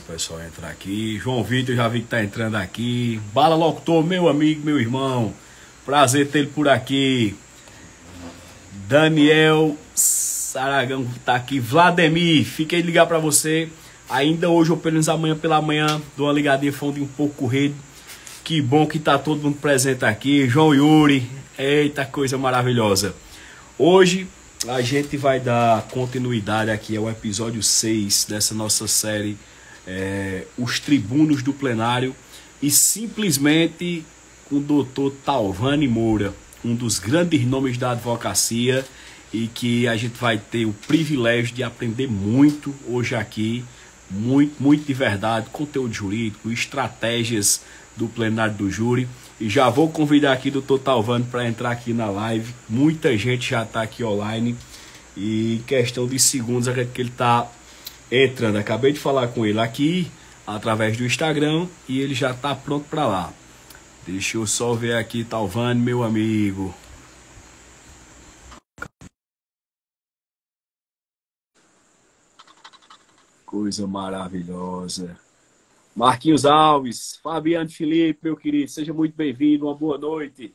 o pessoal entrar aqui. João Vitor, já vi que tá entrando aqui. Bala Locutor, meu amigo, meu irmão. Prazer ter ele por aqui. Daniel Saragão tá aqui. Vladimir, fiquei ligar pra você. Ainda hoje, ou pelo menos amanhã pela manhã, dou uma ligadinha, foi um pouco corrido. Que bom que tá todo mundo presente aqui. João Yuri, eita coisa maravilhosa. Hoje a gente vai dar continuidade aqui ao episódio 6 dessa nossa série, Os Tribunos do Plenário, e simplesmente com o doutor Talvani Moura, um dos grandes nomes da advocacia, e que a gente vai ter o privilégio de aprender muito hoje aqui, muito de verdade, conteúdo jurídico, estratégias do plenário do júri. E já vou convidar aqui o Dr. Talvani para entrar aqui na live. Muita gente já está aqui online e em questão de segundos é que ele está entrando. Acabei de falar com ele aqui através do Instagram e ele já está pronto para lá. Deixa eu só ver aqui, Talvani, meu amigo. Coisa maravilhosa. Marquinhos Alves, Fabiano Felipe, meu querido, seja muito bem-vindo, uma boa noite.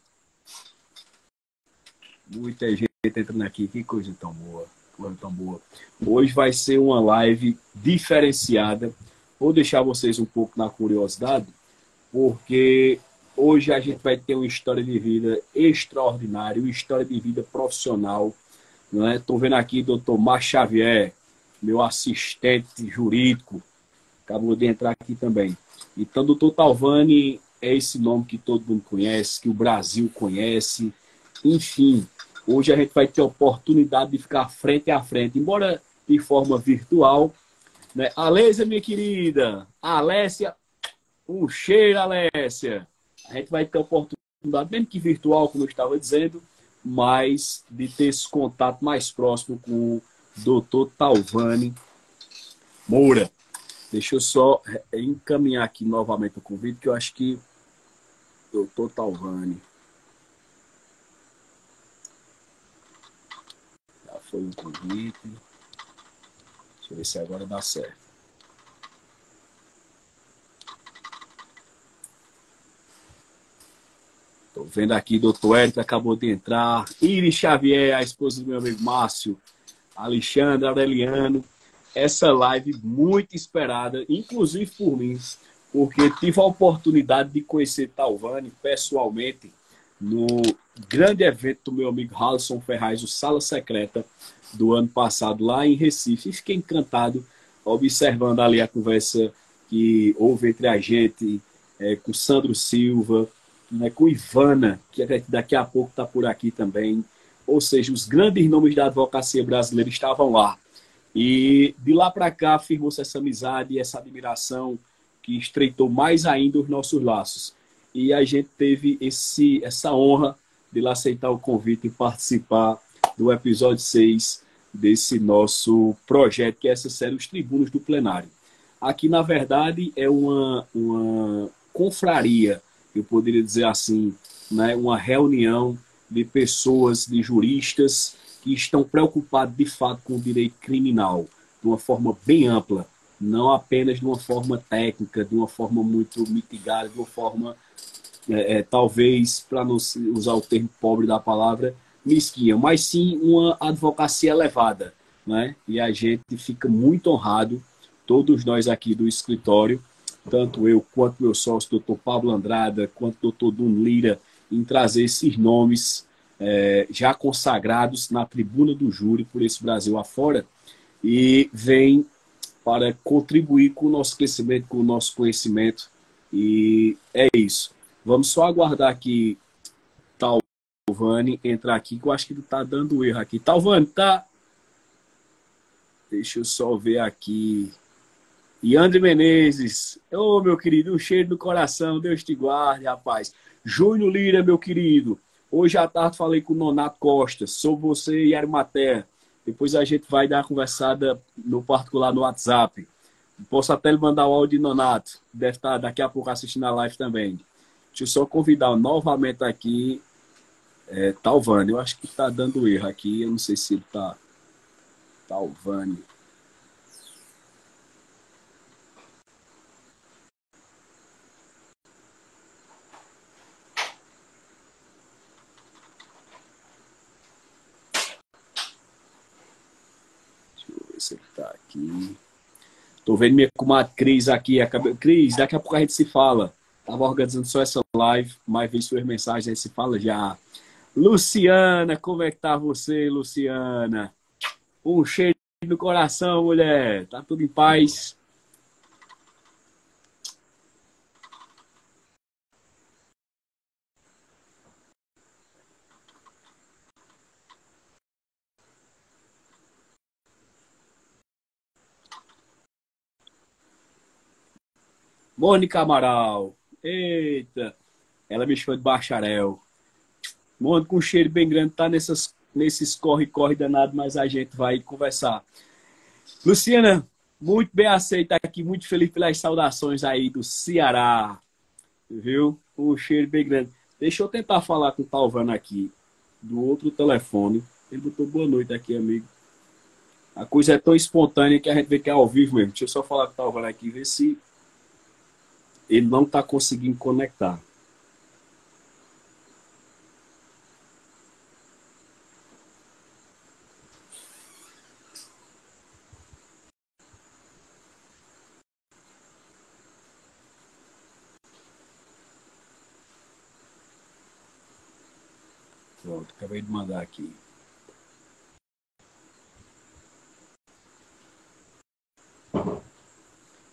Muita gente entrando aqui, que coisa tão boa, coisa tão boa. Hoje vai ser uma live diferenciada. Vou deixar vocês um pouco na curiosidade, porque hoje a gente vai ter uma história de vida extraordinária, uma história de vida profissional. Não é? Estou vendo aqui o Dr. Mar Xavier, meu assistente jurídico, acabou de entrar aqui também. Então, doutor Talvani é esse nome que todo mundo conhece, que o Brasil conhece. Enfim, hoje a gente vai ter a oportunidade de ficar frente a frente, embora de forma virtual. Né? Alésia, minha querida, Alessia, um cheiro, Alessia. A gente vai ter a oportunidade, mesmo que virtual, como eu estava dizendo, mas de ter esse contato mais próximo com o doutor Talvani Moura. Deixa eu só encaminhar aqui novamente o convite, que eu acho que doutor Talvani. Já foi um convite. Deixa eu ver se agora dá certo. Estou vendo aqui, doutor Érico acabou de entrar. Iris Xavier, a esposa do meu amigo Márcio. Alexandre, Aureliano. Essa live muito esperada, inclusive por mim, porque tive a oportunidade de conhecer Talvani pessoalmente no grande evento do meu amigo Halisson Ferraz, o Sala Secreta, do ano passado, lá em Recife. E fiquei encantado observando ali a conversa que houve entre a gente, com Sandro Silva, né, com Ivana, que daqui a pouco está por aqui também. Ou seja, os grandes nomes da advocacia brasileira estavam lá. E de lá para cá firmou-se essa amizade e essa admiração que estreitou mais ainda os nossos laços. E a gente teve essa honra de lá aceitar o convite e participar do episódio 6 desse nosso projeto, que é essa série Os Tribunos do Plenário. Aqui, na verdade, é uma confraria, eu poderia dizer assim, né? Uma reunião de pessoas, de juristas, que estão preocupados, de fato, com o direito criminal, de uma forma bem ampla, não apenas de uma forma técnica, de uma forma muito mitigada, de uma forma, talvez, para não usar o termo pobre da palavra, mesquinha, mas sim uma advocacia elevada. Né? E a gente fica muito honrado, todos nós aqui do escritório, tanto eu quanto meu sócio, doutor Pablo Andrada, quanto doutor Dum Lira, em trazer esses nomes já consagrados na tribuna do júri por esse Brasil afora, e vem para contribuir com o nosso crescimento, com o nosso conhecimento. E é isso. Vamos só aguardar aqui Talvani entrar aqui, que eu acho que ele está dando erro aqui. Talvani, tá? Deixa eu só ver aqui. E André Menezes, ô meu querido, um cheiro no coração, Deus te guarde, rapaz. Júnior Lira, meu querido, hoje à tarde falei com o Nonato Costa, sobre você e Arimatea. Depois a gente vai dar uma conversada no particular no WhatsApp. Posso até lhe mandar o áudio de Nonato, deve estar daqui a pouco assistindo a live também. Deixa eu só convidar novamente aqui Talvani. Eu acho que está dando erro aqui, eu não sei se ele está... Talvani. ver se ele tá aqui. Tô vendo minha comadre Cris aqui. Cris, daqui a pouco a gente se fala. Tava organizando só essa live, mas vi suas mensagens, a gente se fala já. Luciana, como é que tá você, Luciana? Um cheiro no coração, mulher. Tá tudo em paz? Mônica Amaral. Eita, ela me chama de bacharel. Mônica com um cheiro bem grande, tá nesses corre-corre danado, mas a gente vai conversar. Luciana, muito bem aceita aqui, muito feliz pelas saudações aí do Ceará, viu? Um cheiro bem grande. Deixa eu tentar falar com o Talvano aqui, do outro telefone. Ele botou boa noite aqui, amigo. A coisa é tão espontânea que a gente vê que é ao vivo mesmo. Deixa eu só falar com o Talvano aqui, ver se ele não está conseguindo conectar. Pronto, acabei de mandar aqui.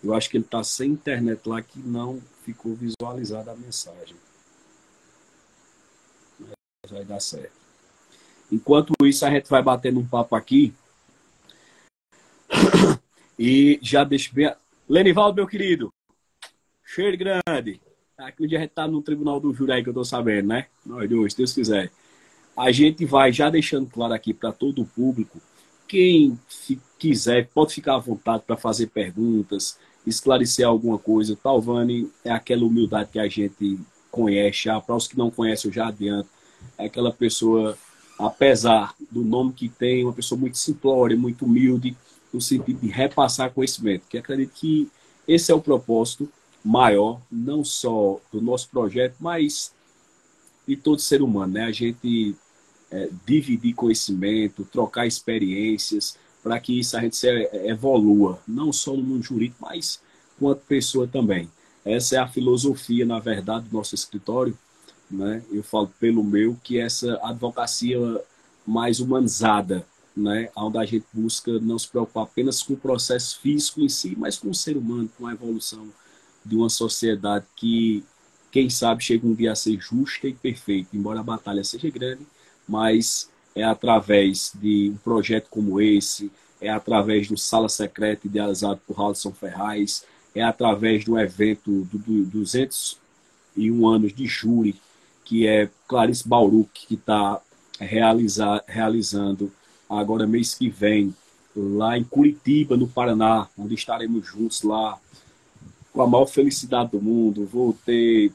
Eu acho que ele está sem internet lá, que não ficou visualizada a mensagem. Mas vai dar certo. Enquanto isso, a gente vai batendo um papo aqui. E já deixo bem... Lenivaldo, meu querido. Cheiro grande. Aqui onde a gente está no Tribunal do Júri aí, que eu estou sabendo, né? Nós dois, se Deus quiser. A gente vai já deixando claro aqui para todo o público. Quem quiser, pode ficar à vontade para fazer perguntas, esclarecer alguma coisa. Talvani é aquela humildade que a gente conhece já. Para os que não conhecem, eu já adianto. É aquela pessoa, apesar do nome que tem, uma pessoa muito simplória, muito humilde, no sentido de repassar conhecimento. Que acredito que esse é o propósito maior, não só do nosso projeto, mas de todo ser humano, né? A gente dividir conhecimento, trocar experiências, para que isso a gente evolua, não só no mundo jurídico, mas quanto pessoa também. Essa é a filosofia, na verdade, do nosso escritório, né? Eu falo pelo meu, que essa advocacia mais humanizada, né? Onde a gente busca não se preocupar apenas com o processo físico em si, mas com o ser humano, com a evolução de uma sociedade que, quem sabe, chega um dia a ser justa e perfeita, embora a batalha seja grande, mas é através de um projeto como esse, é através do Sala Secreta idealizado por Alisson Ferraz, é através do evento do 201 anos de júri, que é Clarice Bauruch, que está realizando agora mês que vem, lá em Curitiba, no Paraná, onde estaremos juntos lá, com a maior felicidade do mundo. Vou ter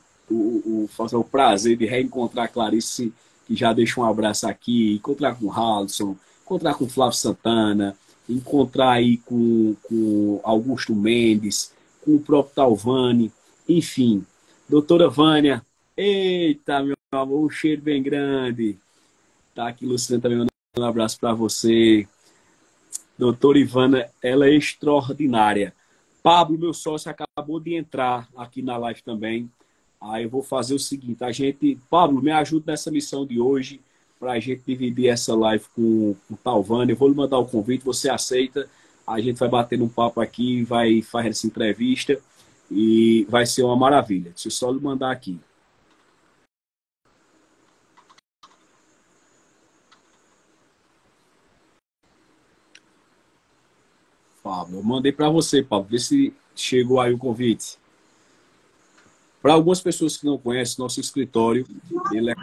fazer o prazer de reencontrar a Clarice, que já deixa um abraço aqui, encontrar com o Alisson, encontrar com o Flávio Santana, encontrar aí com Augusto Mendes, com o próprio Talvani, enfim. Doutora Vânia, eita, meu amor, um cheiro bem grande. Tá aqui, Luciana, também mandando um abraço para você. Doutora Ivana, ela é extraordinária. Pablo, meu sócio, acabou de entrar aqui na live também. Aí eu vou fazer o seguinte, Pablo, me ajuda nessa missão de hoje, para a gente dividir essa live com o Talvani. Eu vou lhe mandar o convite, você aceita, a gente vai bater um papo aqui, vai fazer essa entrevista e vai ser uma maravilha. Deixa eu só lhe mandar aqui. Pablo, eu mandei para você, Pablo, vê se chegou aí o convite. Para algumas pessoas que não conhecem, nosso escritório ele é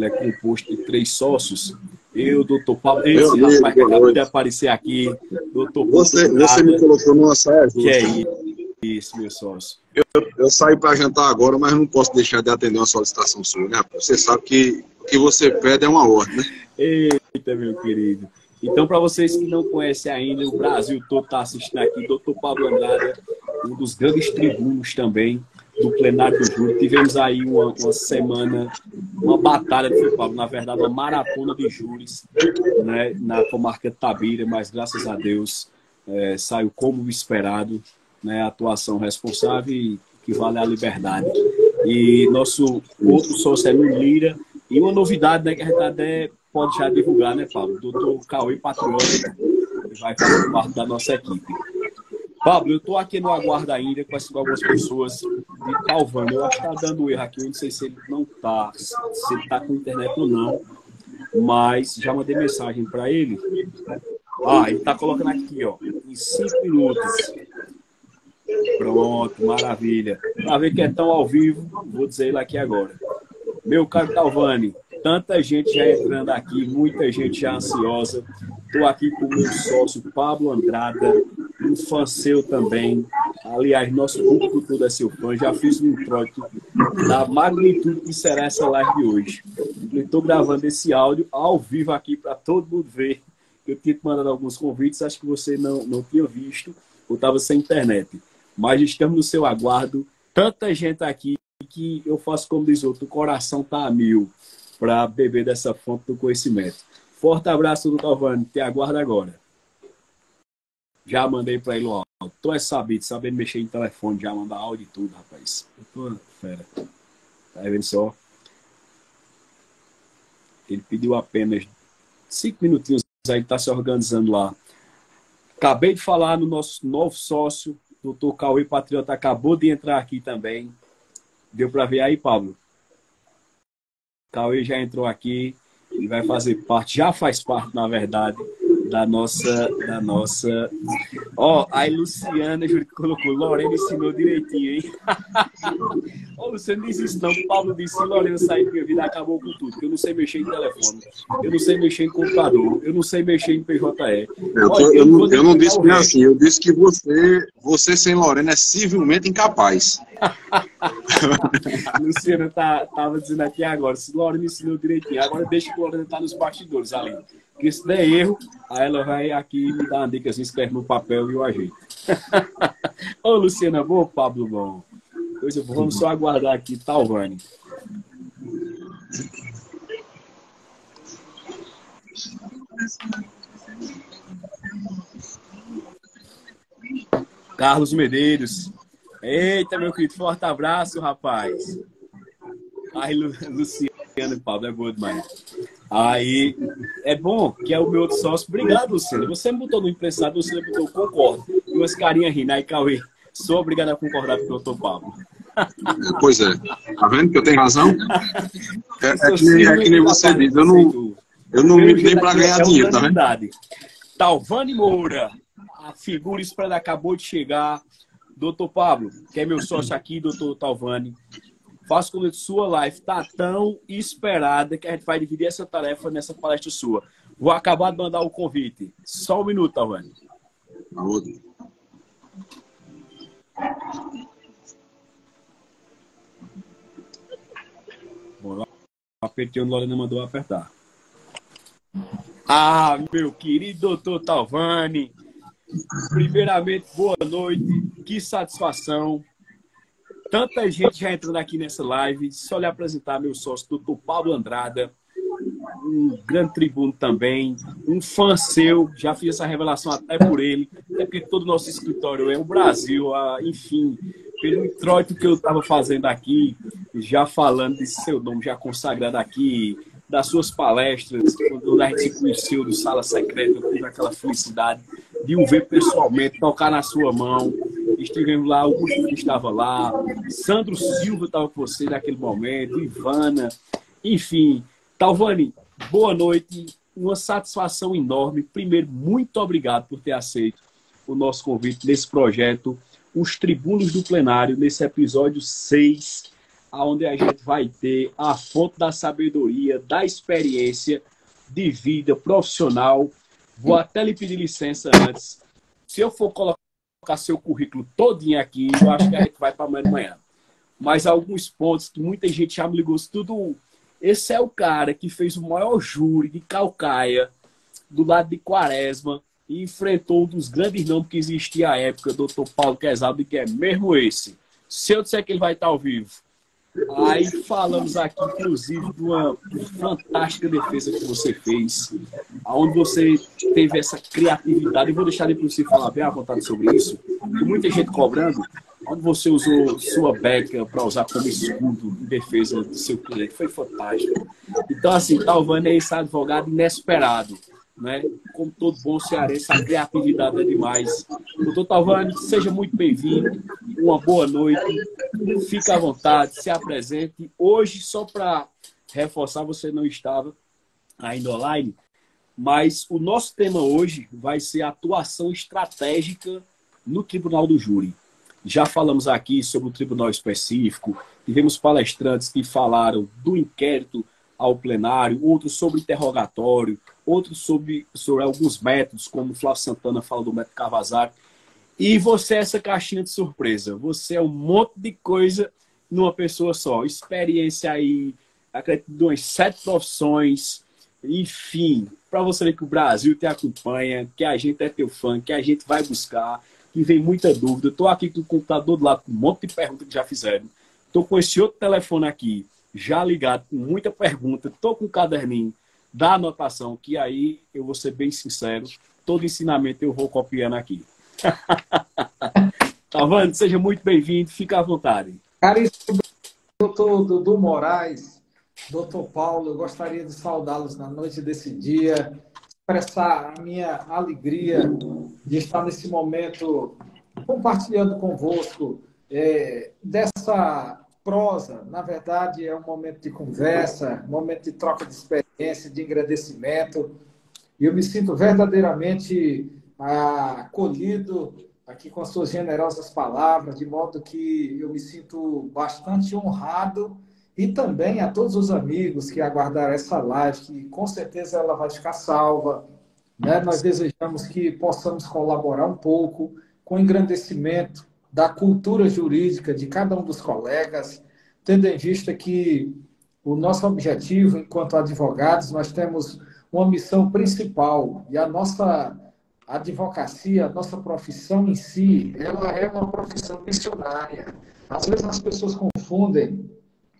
composto de 3 sócios. Eu, doutor Pablo, esse rapaz que acabou de aparecer aqui, doutor Você me colocou numa saia justa. Que é isso, meu sócio. Eu saí para jantar agora, mas não posso deixar de atender uma solicitação sua, né? Você sabe que o que você pede é uma ordem, né? Eita, meu querido. Então, para vocês que não conhecem ainda, o Brasil todo está assistindo aqui, doutor Pablo Andrada, um dos grandes tribunos também do plenário do júri. Tivemos aí uma semana, uma batalha de futebol, na verdade, uma maratona de júris, né, na comarca de Tabira, mas graças a Deus saiu como esperado, né, a atuação responsável e que vale a liberdade. E nosso outro sócio é Nuno Lira. E uma novidade, né, que a gente até pode já divulgar, né, Pablo? O doutor Cauê Patriota vai fazer parte da nossa equipe. Pablo, eu estou aqui no aguardo ainda com algumas pessoas de Talvani. Eu acho que está dando erro aqui. Eu não sei se ele não está, se ele está com internet ou não. Mas já mandei mensagem para ele. Ele está colocando aqui, ó, em 5 minutos. Pronto, maravilha. Para ver que é tão ao vivo, vou dizer ele aqui agora. Meu caro Talvani, tanta gente já entrando aqui, muita gente já ansiosa. Estou aqui com o meu sócio Pablo Andrada, um fã seu também. Aliás, nosso público todo é seu fã. Já fiz um introito da magnitude que será essa live de hoje. Estou gravando esse áudio ao vivo aqui para todo mundo ver. Eu tinha te mandado alguns convites, acho que você não tinha visto ou estava sem internet. Mas estamos no seu aguardo. Tanta gente aqui que eu faço como diz outro, o coração está a mil para beber dessa fonte do conhecimento. Forte abraço do Talvani, te aguardo agora. Já mandei para ele o áudio. Tu é sabendo mexer em telefone, já mandar áudio e tudo, rapaz. Eu tô fera. Tá vendo só? Ele pediu apenas 5 minutinhos aí, tá se organizando lá. Acabei de falar no nosso novo sócio, doutor Cauê Patriota, acabou de entrar aqui também. Deu para ver aí, Pablo? Cauê já entrou aqui e vai fazer parte, já faz parte, na verdade, da nossa... Aí Luciana colocou, Lorena ensinou direitinho, hein? Luciana diz isso não, o Pablo disse, se Lorena sair da minha vida, acabou com tudo, porque eu não sei mexer em telefone, eu não sei mexer em computador, eu não sei mexer em PJE. Eu não disse que é assim, eu disse que você sem Lorena é civilmente incapaz. Luciana tava dizendo aqui agora, se Lorena ensinou direitinho, agora deixa que Lorena tá nos bastidores ali. Porque se der erro, aí ela vai aqui me dar uma dica, assim, escreve no papel e eu ajeito. Ô, Luciana, bom, Pablo, bom. Vamos só aguardar aqui, Talvani. Carlos Medeiros. Eita, meu querido, forte abraço, rapaz. Aí, Luciano, Pablo, é bom demais. Aí, é bom que é o meu outro sócio. Obrigado, Luciano. Você me botou no imprensado, você me botou concordo. E umas carinhas rindo. Aí, Cauê, sou obrigado a concordar com o doutor Pablo. Pois é. Tá vendo que eu tenho razão? É que nem você diz. Eu não me nem para ganhar dinheiro, tá vendo? Talvani Moura, a figura esperada acabou de chegar. Doutor Pablo, que é meu sócio aqui, doutor Talvani. Faço com que sua live está tão esperada que a gente vai dividir essa tarefa nessa palestra sua. Vou acabar de mandar o convite. Só um minuto, Talvani. Bom, lá apertei onde Lorena mandou apertar. Meu querido doutor Talvani. Primeiramente, boa noite. Que satisfação. Tanta gente já entrando aqui nessa live. Só lhe apresentar meu sócio, doutor Pablo Andrada. Um grande tribuno também. Um fã seu. Já fiz essa revelação até por ele. Até porque todo o nosso escritório é o Brasil. Enfim, pelo introito que eu estava fazendo aqui, já falando desse seu nome, já consagrado aqui, das suas palestras, quando a gente se conheceu do Sala Secreta, eu tive aquela felicidade de o ver pessoalmente, tocar na sua mão. Estivemos lá, o Augusto estava lá, Sandro Silva estava com você naquele momento, Ivana, enfim. Talvani, boa noite, uma satisfação enorme. Primeiro, muito obrigado por ter aceito o nosso convite nesse projeto, Os Tribunos do Plenário, nesse episódio 6, onde a gente vai ter a fonte da sabedoria, da experiência de vida profissional. Vou até lhe pedir licença antes. Se eu for colocar seu currículo todinho aqui, eu acho que a gente vai para amanhã de manhã. Mas alguns pontos que muita gente já me ligou, tudo. Esse é o cara que fez o maior júri de Calcaia, do lado de Quaresma, e enfrentou um dos grandes nomes que existia à época, doutor Paulo Quezado, que é mesmo esse. Se eu disser que ele vai estar ao vivo, aí falamos aqui, inclusive, de uma fantástica defesa que você fez, onde você teve essa criatividade. Eu vou deixar depois você falar bem à vontade sobre isso. Tem muita gente cobrando, onde você usou sua beca para usar como escudo em defesa do seu cliente. Foi fantástico. Então, assim, Talvani é esse advogado inesperado, né? Como todo bom cearense, a criatividade é demais. Doutor Talvani, seja muito bem-vindo. Uma boa noite. Fique à vontade, se apresente. Hoje, só para reforçar, você não estava ainda online, mas o nosso tema hoje vai ser atuação estratégica no Tribunal do Júri. Já falamos aqui sobre o tribunal específico, tivemos palestrantes que falaram do inquérito ao plenário, outros sobre interrogatório, outros sobre alguns métodos, como o Flávio Santana fala do método Cavazzari. E você é essa caixinha de surpresa. Você é um monte de coisa numa pessoa só. Experiência aí, acredito, de umas 7 profissões, enfim, para você ver que o Brasil te acompanha, que a gente é teu fã, que a gente vai buscar, que vem muita dúvida. Estou aqui com o computador do lado com um monte de perguntas que já fizeram. Estou com esse outro telefone aqui, já ligado, com muita pergunta. Estou com um caderninho da anotação, que aí, eu vou ser bem sincero, todo ensinamento eu vou copiando aqui. Talvani, seja muito bem-vindo, fica à vontade. Caríssimo doutor Dudu Moraes, doutor Paulo, eu gostaria de saudá-los na noite desse dia, expressar a minha alegria de estar nesse momento compartilhando convosco dessa prosa. Na verdade, é um momento de conversa, um momento de troca de experiência, de agradecimento. E eu me sinto verdadeiramente acolhido aqui com as suas generosas palavras, de modo que eu me sinto bastante honrado, e também a todos os amigos que aguardaram essa live, que com certeza ela vai ficar salva, né? Nós desejamos que possamos colaborar um pouco com o engrandecimento da cultura jurídica de cada um dos colegas, tendo em vista que o nosso objetivo, enquanto advogados, nós temos uma missão principal, e a nossa advocacia, a nossa profissão em si, ela é uma profissão missionária. Às vezes as pessoas confundem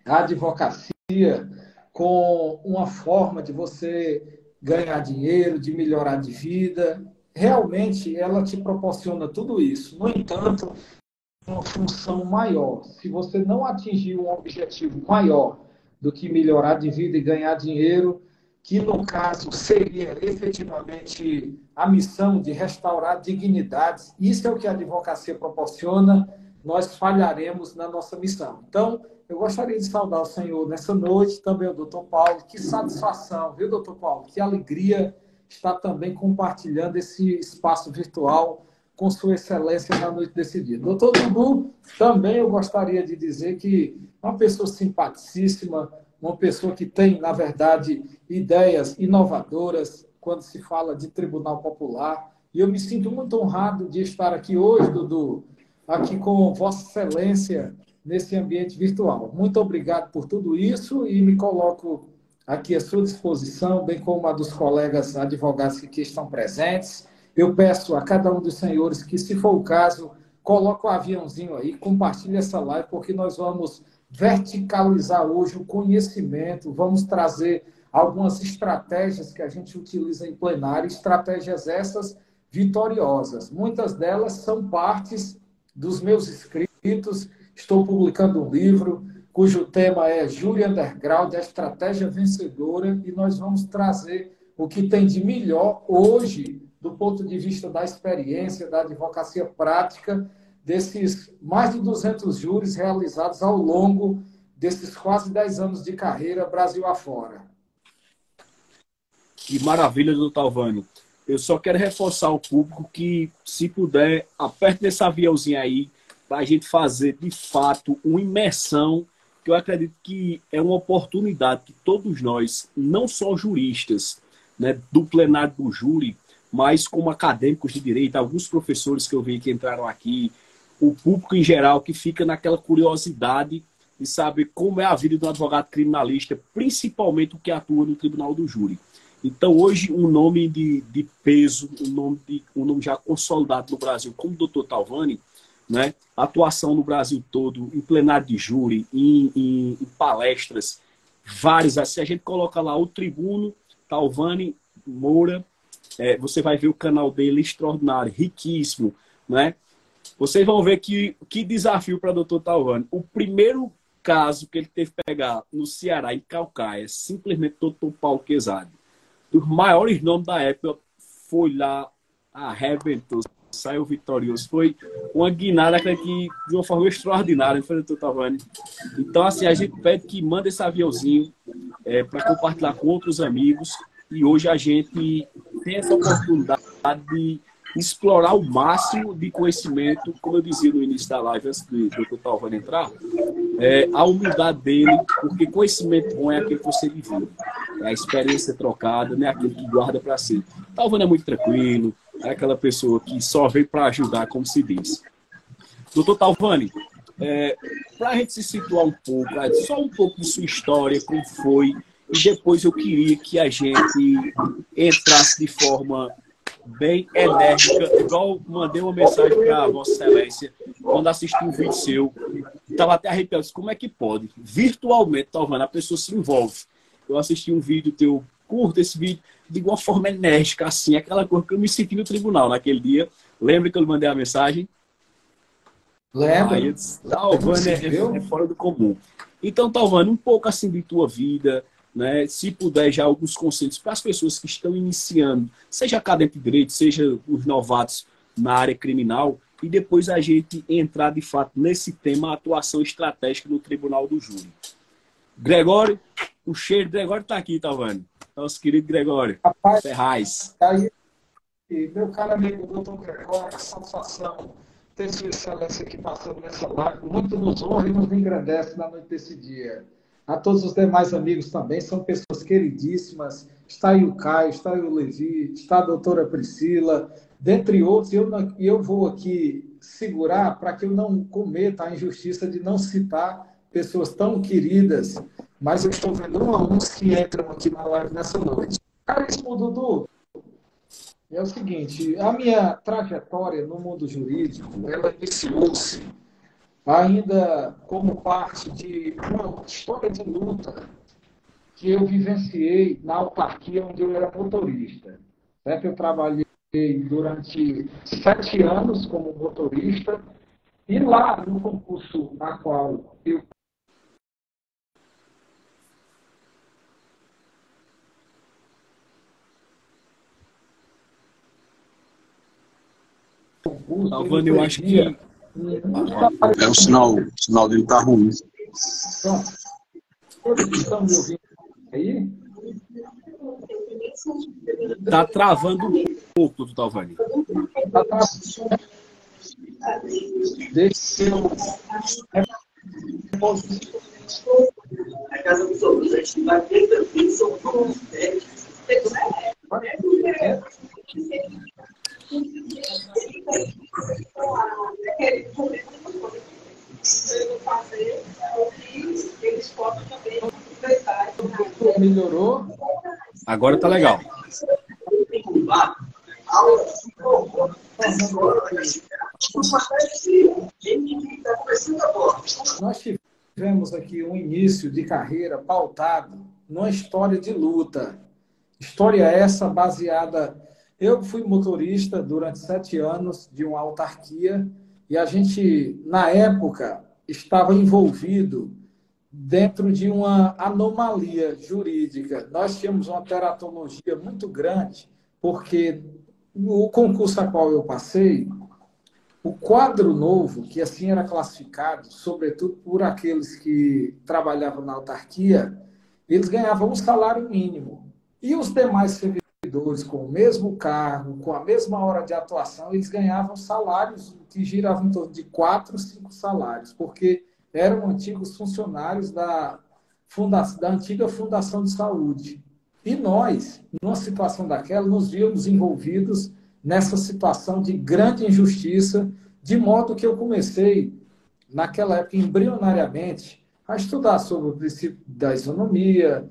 a advocacia com uma forma de você ganhar dinheiro, de melhorar de vida. Realmente, ela te proporciona tudo isso. No entanto, uma função maior. Se você não atingir um objetivo maior do que melhorar de vida e ganhar dinheiro, que no caso seria efetivamente a missão de restaurar dignidades, isso é o que a advocacia proporciona, nós falharemos na nossa missão. Então, eu gostaria de saudar o senhor nessa noite, também o doutor Paulo. Que satisfação, viu, doutor Paulo? Que alegria estar também compartilhando esse espaço virtual com sua excelência na noite desse dia. Doutor Dudu, também eu gostaria de dizer que é uma pessoa simpaticíssima, uma pessoa que tem, na verdade, ideias inovadoras quando se fala de Tribunal Popular. E eu me sinto muito honrado de estar aqui hoje, Dudu, aqui com Vossa Excelência, nesse ambiente virtual. Muito obrigado por tudo isso e me coloco aqui à sua disposição, bem como a dos colegas advogados que aqui estão presentes. Eu peço a cada um dos senhores que, se for o caso, coloque o aviãozinho aí, compartilhe essa live, porque nós vamos verticalizar hoje o conhecimento, vamos trazer algumas estratégias que a gente utiliza em plenário, estratégias essas vitoriosas. Muitas delas são partes dos meus escritos. Estou publicando um livro cujo tema é Júri Underground, a estratégia vencedora, e nós vamos trazer o que tem de melhor hoje, do ponto de vista da experiência, da advocacia prática, desses mais de 200 júris realizados ao longo desses quase 10 anos de carreira Brasil afora. Que maravilha, doutor Talvani. Eu só quero reforçar ao público que, se puder, aperte nesse aviãozinho aí para a gente fazer, de fato, uma imersão, que eu acredito que é uma oportunidade que todos nós, não só juristas, né, do plenário do júri, mas como acadêmicos de direito, alguns professores que eu vi que entraram aqui, o público em geral que fica naquela curiosidade de saber como é a vida do advogado criminalista, principalmente o que atua no tribunal do júri. Então, hoje, um nome de peso, um nome já consolidado no Brasil, como o doutor Talvani, né? Atuação no Brasil todo, em plenário de júri, em palestras, várias. Se a gente coloca lá o Tribuno, Talvani Moura, você vai ver o canal dele extraordinário, riquíssimo, né? Vocês vão ver que desafio para o doutor Talvani. O primeiro caso que ele teve que pegar no Ceará, em Calcaia, simplesmente o doutor Paulo Quezade, dos maiores nomes da época, foi lá, arrebentou, saiu vitorioso. Foi uma guinada que, de uma forma extraordinária, foi o doutor Talvani. Então, assim, a gente pede que manda esse aviãozinho para compartilhar com outros amigos. E hoje a gente tem essa oportunidade de explorar o máximo de conhecimento, como eu dizia no início da live, antes do Dr. Talvani entrar, a humildade dele, porque conhecimento bom é aquele que você vive, é a experiência trocada, não é aquele que guarda para si. Talvani é muito tranquilo, é aquela pessoa que só veio para ajudar, como se diz. Dr. Talvani, para a gente se situar um pouco, só um pouco de sua história, como foi, e depois eu queria que a gente entrasse de forma bem enérgica, igual mandei uma mensagem para Vossa Excelência quando assisti um vídeo seu, estava até arrepiado, como é que pode? Virtualmente, Talvani, a pessoa se envolve. Eu assisti um vídeo teu, curto esse vídeo, de uma forma enérgica, assim, aquela coisa que eu me senti no tribunal naquele dia. Lembra que eu lhe mandei a mensagem? Lembra? Talvani é fora do comum. Então, Talvani, um pouco assim de tua vida, né? Se puder já alguns conselhos para as pessoas que estão iniciando, seja acadêmico de direito, seja os novatos na área criminal, e depois a gente entrar de fato nesse tema, atuação estratégica no Tribunal do Júri. Gregório, o cheiro de Gregório está aqui, Talvani. Nosso querido Gregório Ferraz. Aí, meu caro amigo doutor Gregório, a satisfação ter sua excelência aqui passando nessa live, muito nos honra e nos engrandece na noite desse dia. A todos os demais amigos também, são pessoas queridíssimas. Está aí o Caio, está aí o Levi, está a doutora Priscila, dentre outros. E eu vou aqui segurar para que eu não cometa a injustiça de não citar pessoas tão queridas, mas eu estou vendo uns que entram aqui na live nessa noite. Caríssimo Dudu, é o seguinte, a minha trajetória no mundo jurídico, ela iniciou-se ainda como parte de uma história de luta que eu vivenciei na autarquia onde eu era motorista. Certo? Eu trabalhei durante 7 anos como motorista e lá no concurso na qual eu Talvani, eu acho que o sinal dele tá ruim. Pronto. Todos estão me ouvindo aí? tá travando um pouco, doutor Talvani. Tá travando. Deixa eu... A casa dos outros, a gente vai ter também, são todos melhorou? Agora tá legal. Nós tivemos aqui um início de carreira pautado numa história de luta. História essa baseada... Eu fui motorista durante 7 anos de uma autarquia e a gente, na época, estava envolvido dentro de uma anomalia jurídica. Nós tínhamos uma teratologia muito grande, porque no concurso a qual eu passei, o quadro novo, que assim era classificado, sobretudo por aqueles que trabalhavam na autarquia, eles ganhavam um salário mínimo. E os demais servidores com o mesmo cargo, com a mesma hora de atuação, eles ganhavam salários que giravam em torno de 4, 5 salários, porque eram antigos funcionários da antiga Fundação de Saúde. E nós, numa situação daquela, nos víamos envolvidos nessa situação de grande injustiça, de modo que eu comecei, naquela época, embrionariamente, a estudar sobre o princípio da isonomia,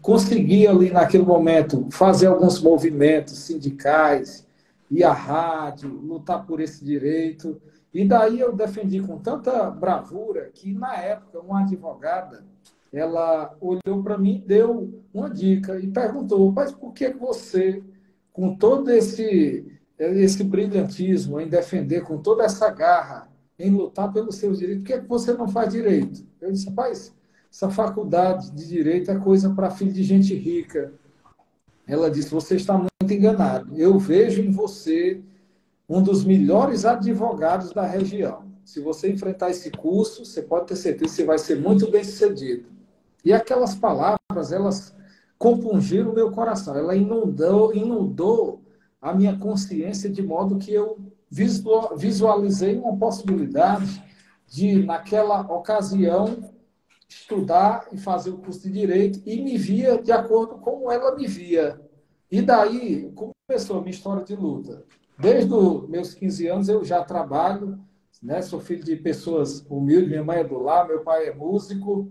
consegui ali, naquele momento, fazer alguns movimentos sindicais, ir à rádio, lutar por esse direito. E daí eu defendi com tanta bravura que, na época, uma advogada, ela olhou para mim, deu uma dica e perguntou, mas por que você, com todo esse brilhantismo em defender, com toda essa garra, em lutar pelos seus direitos, por que você não faz direito? Eu disse, rapaz, essa faculdade de direito é coisa para filho de gente rica. Ela disse, você está muito enganado. Eu vejo em você um dos melhores advogados da região. Se você enfrentar esse curso, você pode ter certeza que você vai ser muito bem sucedido. E aquelas palavras, elas compungiram o meu coração. Ela inundou a minha consciência de modo que eu visualizei uma possibilidade de, naquela ocasião, estudar e fazer o curso de Direito e me via de acordo com como ela me via. E daí começou a minha história de luta. Desde os meus 15 anos eu já trabalho, né? Sou filho de pessoas humildes, minha mãe é do lar, meu pai é músico.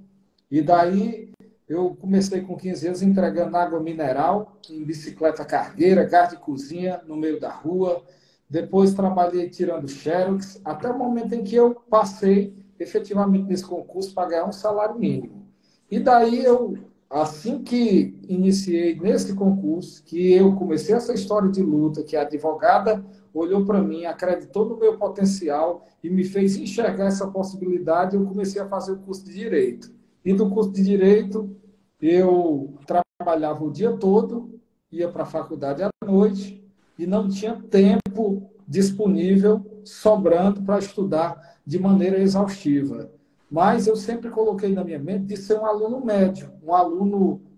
E daí eu comecei com 15 anos entregando água mineral em bicicleta cargueira, gás de cozinha no meio da rua. Depois trabalhei tirando xerox, até o momento em que eu passei efetivamente nesse concurso para ganhar um salário mínimo. E daí eu, assim que iniciei nesse concurso, que eu comecei essa história de luta, que a advogada olhou para mim, acreditou no meu potencial e me fez enxergar essa possibilidade, eu comecei a fazer o curso de Direito. E do curso de Direito, eu trabalhava o dia todo, ia para a faculdade à noite e não tinha tempo disponível, sobrando para estudar de maneira exaustiva. Mas eu sempre coloquei na minha mente de ser um aluno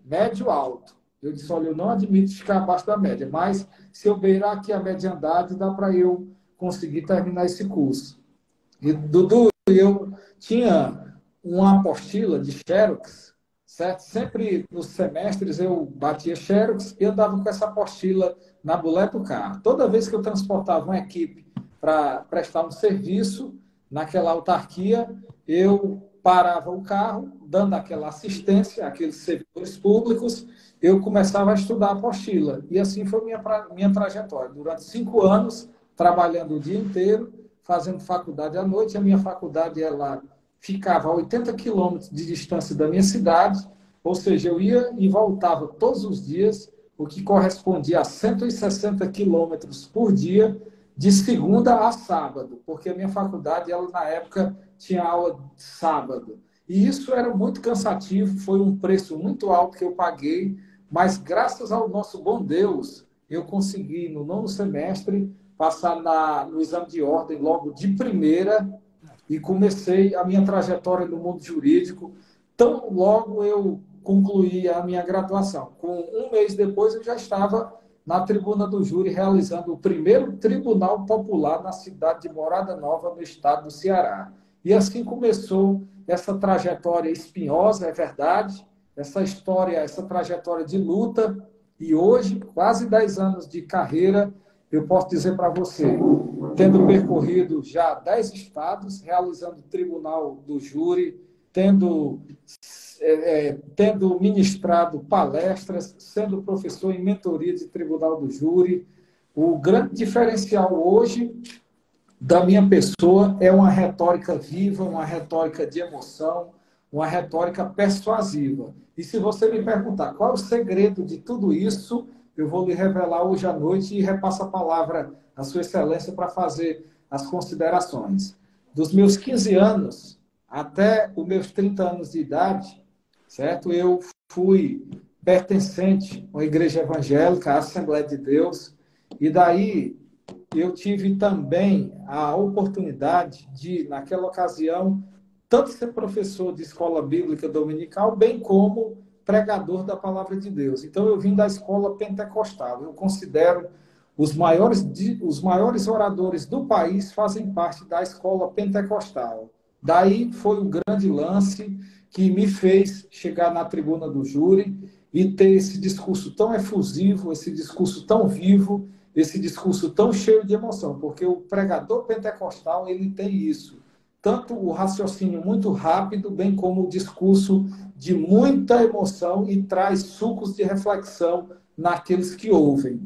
médio alto. Eu disse, olha, eu não admito ficar abaixo da média, mas se eu beirar aqui a mediandade, dá para eu conseguir terminar esse curso. E, Dudu, eu tinha uma apostila de xerox, certo? Sempre nos semestres eu batia xerox e andava com essa apostila na boleta do carro. Toda vez que eu transportava uma equipe para prestar um serviço naquela autarquia, eu parava o carro, dando aquela assistência àqueles servidores públicos, eu começava a estudar a apostila. E assim foi minha trajetória. Durante 5 anos, trabalhando o dia inteiro, fazendo faculdade à noite. A minha faculdade ela ficava a 80 quilômetros de distância da minha cidade, ou seja, eu ia e voltava todos os dias, o que correspondia a 160 quilômetros por dia, de segunda a sábado, porque a minha faculdade, ela na época tinha aula de sábado. E isso era muito cansativo, foi um preço muito alto que eu paguei, mas graças ao nosso bom Deus, eu consegui, no 9º semestre, passar no exame de ordem logo de primeira e comecei a minha trajetória no mundo jurídico. Tão logo eu concluí a minha graduação. Com 1 mês depois, eu já estava na tribuna do júri, realizando o primeiro tribunal popular na cidade de Morada Nova, no estado do Ceará. E assim começou essa trajetória espinhosa, é verdade, essa história, essa trajetória de luta. E hoje, quase 10 anos de carreira, eu posso dizer para você, tendo percorrido já 10 estados, realizando o tribunal do júri, tendo ministrado palestras, sendo professor em mentoria de tribunal do júri. O grande diferencial hoje da minha pessoa é uma retórica viva, uma retórica de emoção, uma retórica persuasiva. E se você me perguntar qual é o segredo de tudo isso, eu vou lhe revelar hoje à noite e repasso a palavra à Sua Excelência para fazer as considerações. Dos meus 15 anos até os meus 30 anos de idade, certo? Eu fui pertencente a uma igreja evangélica, a Assembleia de Deus, e daí eu tive também a oportunidade de, naquela ocasião, tanto ser professor de escola bíblica dominical, bem como pregador da palavra de Deus. Então, eu vim da escola pentecostal. Eu considero os maiores oradores do país fazem parte da escola pentecostal. Daí foi o grande lance que me fez chegar na tribuna do júri e ter esse discurso tão efusivo, esse discurso tão vivo, esse discurso tão cheio de emoção, porque o pregador pentecostal, ele tem isso. Tanto o raciocínio muito rápido, bem como o discurso de muita emoção e traz sucos de reflexão naqueles que ouvem.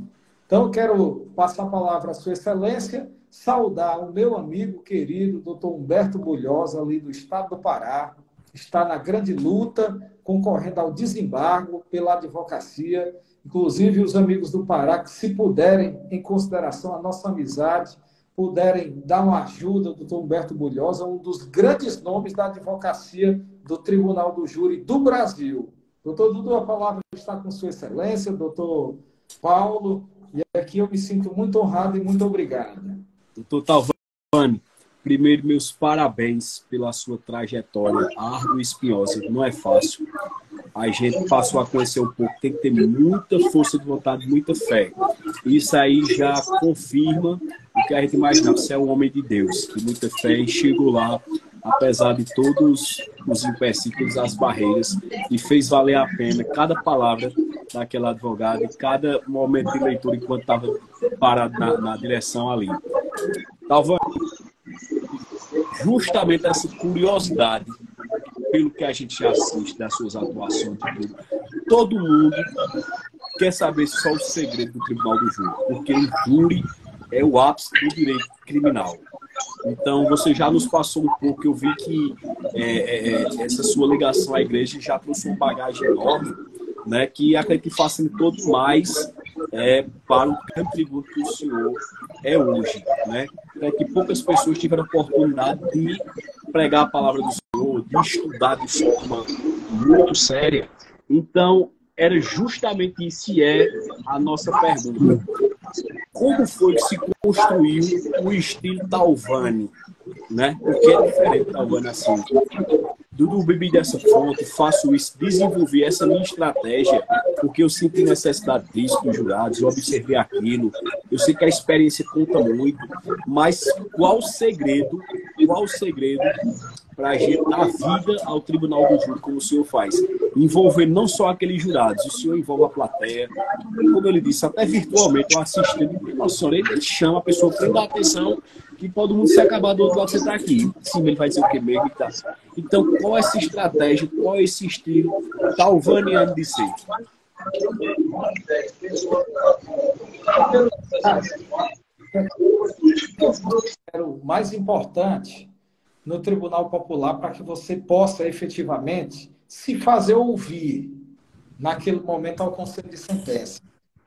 Então, eu quero passar a palavra à Sua Excelência, saudar o meu amigo querido, doutor Humberto Bulhosa, ali do estado do Pará, está na grande luta, concorrendo ao desembargo pela advocacia. Inclusive, os amigos do Pará, que se puderem, em consideração a nossa amizade, puderem dar uma ajuda ao doutor Humberto Bulhosa, um dos grandes nomes da advocacia do Tribunal do Júri do Brasil. Doutor Dudu, a palavra está com Sua Excelência, doutor Paulo, e aqui eu me sinto muito honrado e muito obrigado. Doutor Talvani, primeiro, meus parabéns pela sua trajetória árdua e espinhosa. Não é fácil. A gente passou a conhecer um pouco, tem que ter muita força de vontade, muita fé. Isso aí já confirma o que a gente imaginava. Você é um homem de Deus, que muita fé e chegou lá, apesar de todos os empecilhos, as barreiras, e fez valer a pena cada palavra daquela advogada, cada momento de leitura enquanto estava parado na direção ali. Talvez justamente essa curiosidade, pelo que a gente já assiste das suas atuações, todo mundo quer saber só o segredo do Tribunal do Júri, porque o júri é o ápice do direito criminal. Então, você já nos passou um pouco, eu vi que essa sua ligação à igreja já trouxe uma bagagem enorme, né, que acredito que facilitou demais para o grande tributo que o senhor é hoje, né? É que poucas pessoas tiveram a oportunidade de pregar a palavra do Senhor, de estudar de forma muito séria. Então, era justamente isso que é a nossa pergunta. Como foi que se construiu o estilo Talvani, né? O que é diferente do Talvani assim? Dudu, bebi dessa fonte, faço isso, desenvolvi essa minha estratégia, porque eu senti necessidade disso dos jurados, eu observei aquilo, eu sei que a experiência conta muito, mas qual o segredo para a gente dar vida ao Tribunal do Júri, como o senhor faz? Envolver não só aqueles jurados, o senhor envolve a plateia, como ele disse, até virtualmente, o assistente, nossa senhora, ele chama a pessoa para dar atenção, que todo mundo se acabar do outro lado, você está aqui. Sim, ele vai dizer o que mesmo. Tá. Então, qual é essa estratégia, qual é esse estilo talvaniano de ser? O mais importante no Tribunal Popular para que você possa efetivamente se fazer ouvir naquele momento ao conselho de sentença.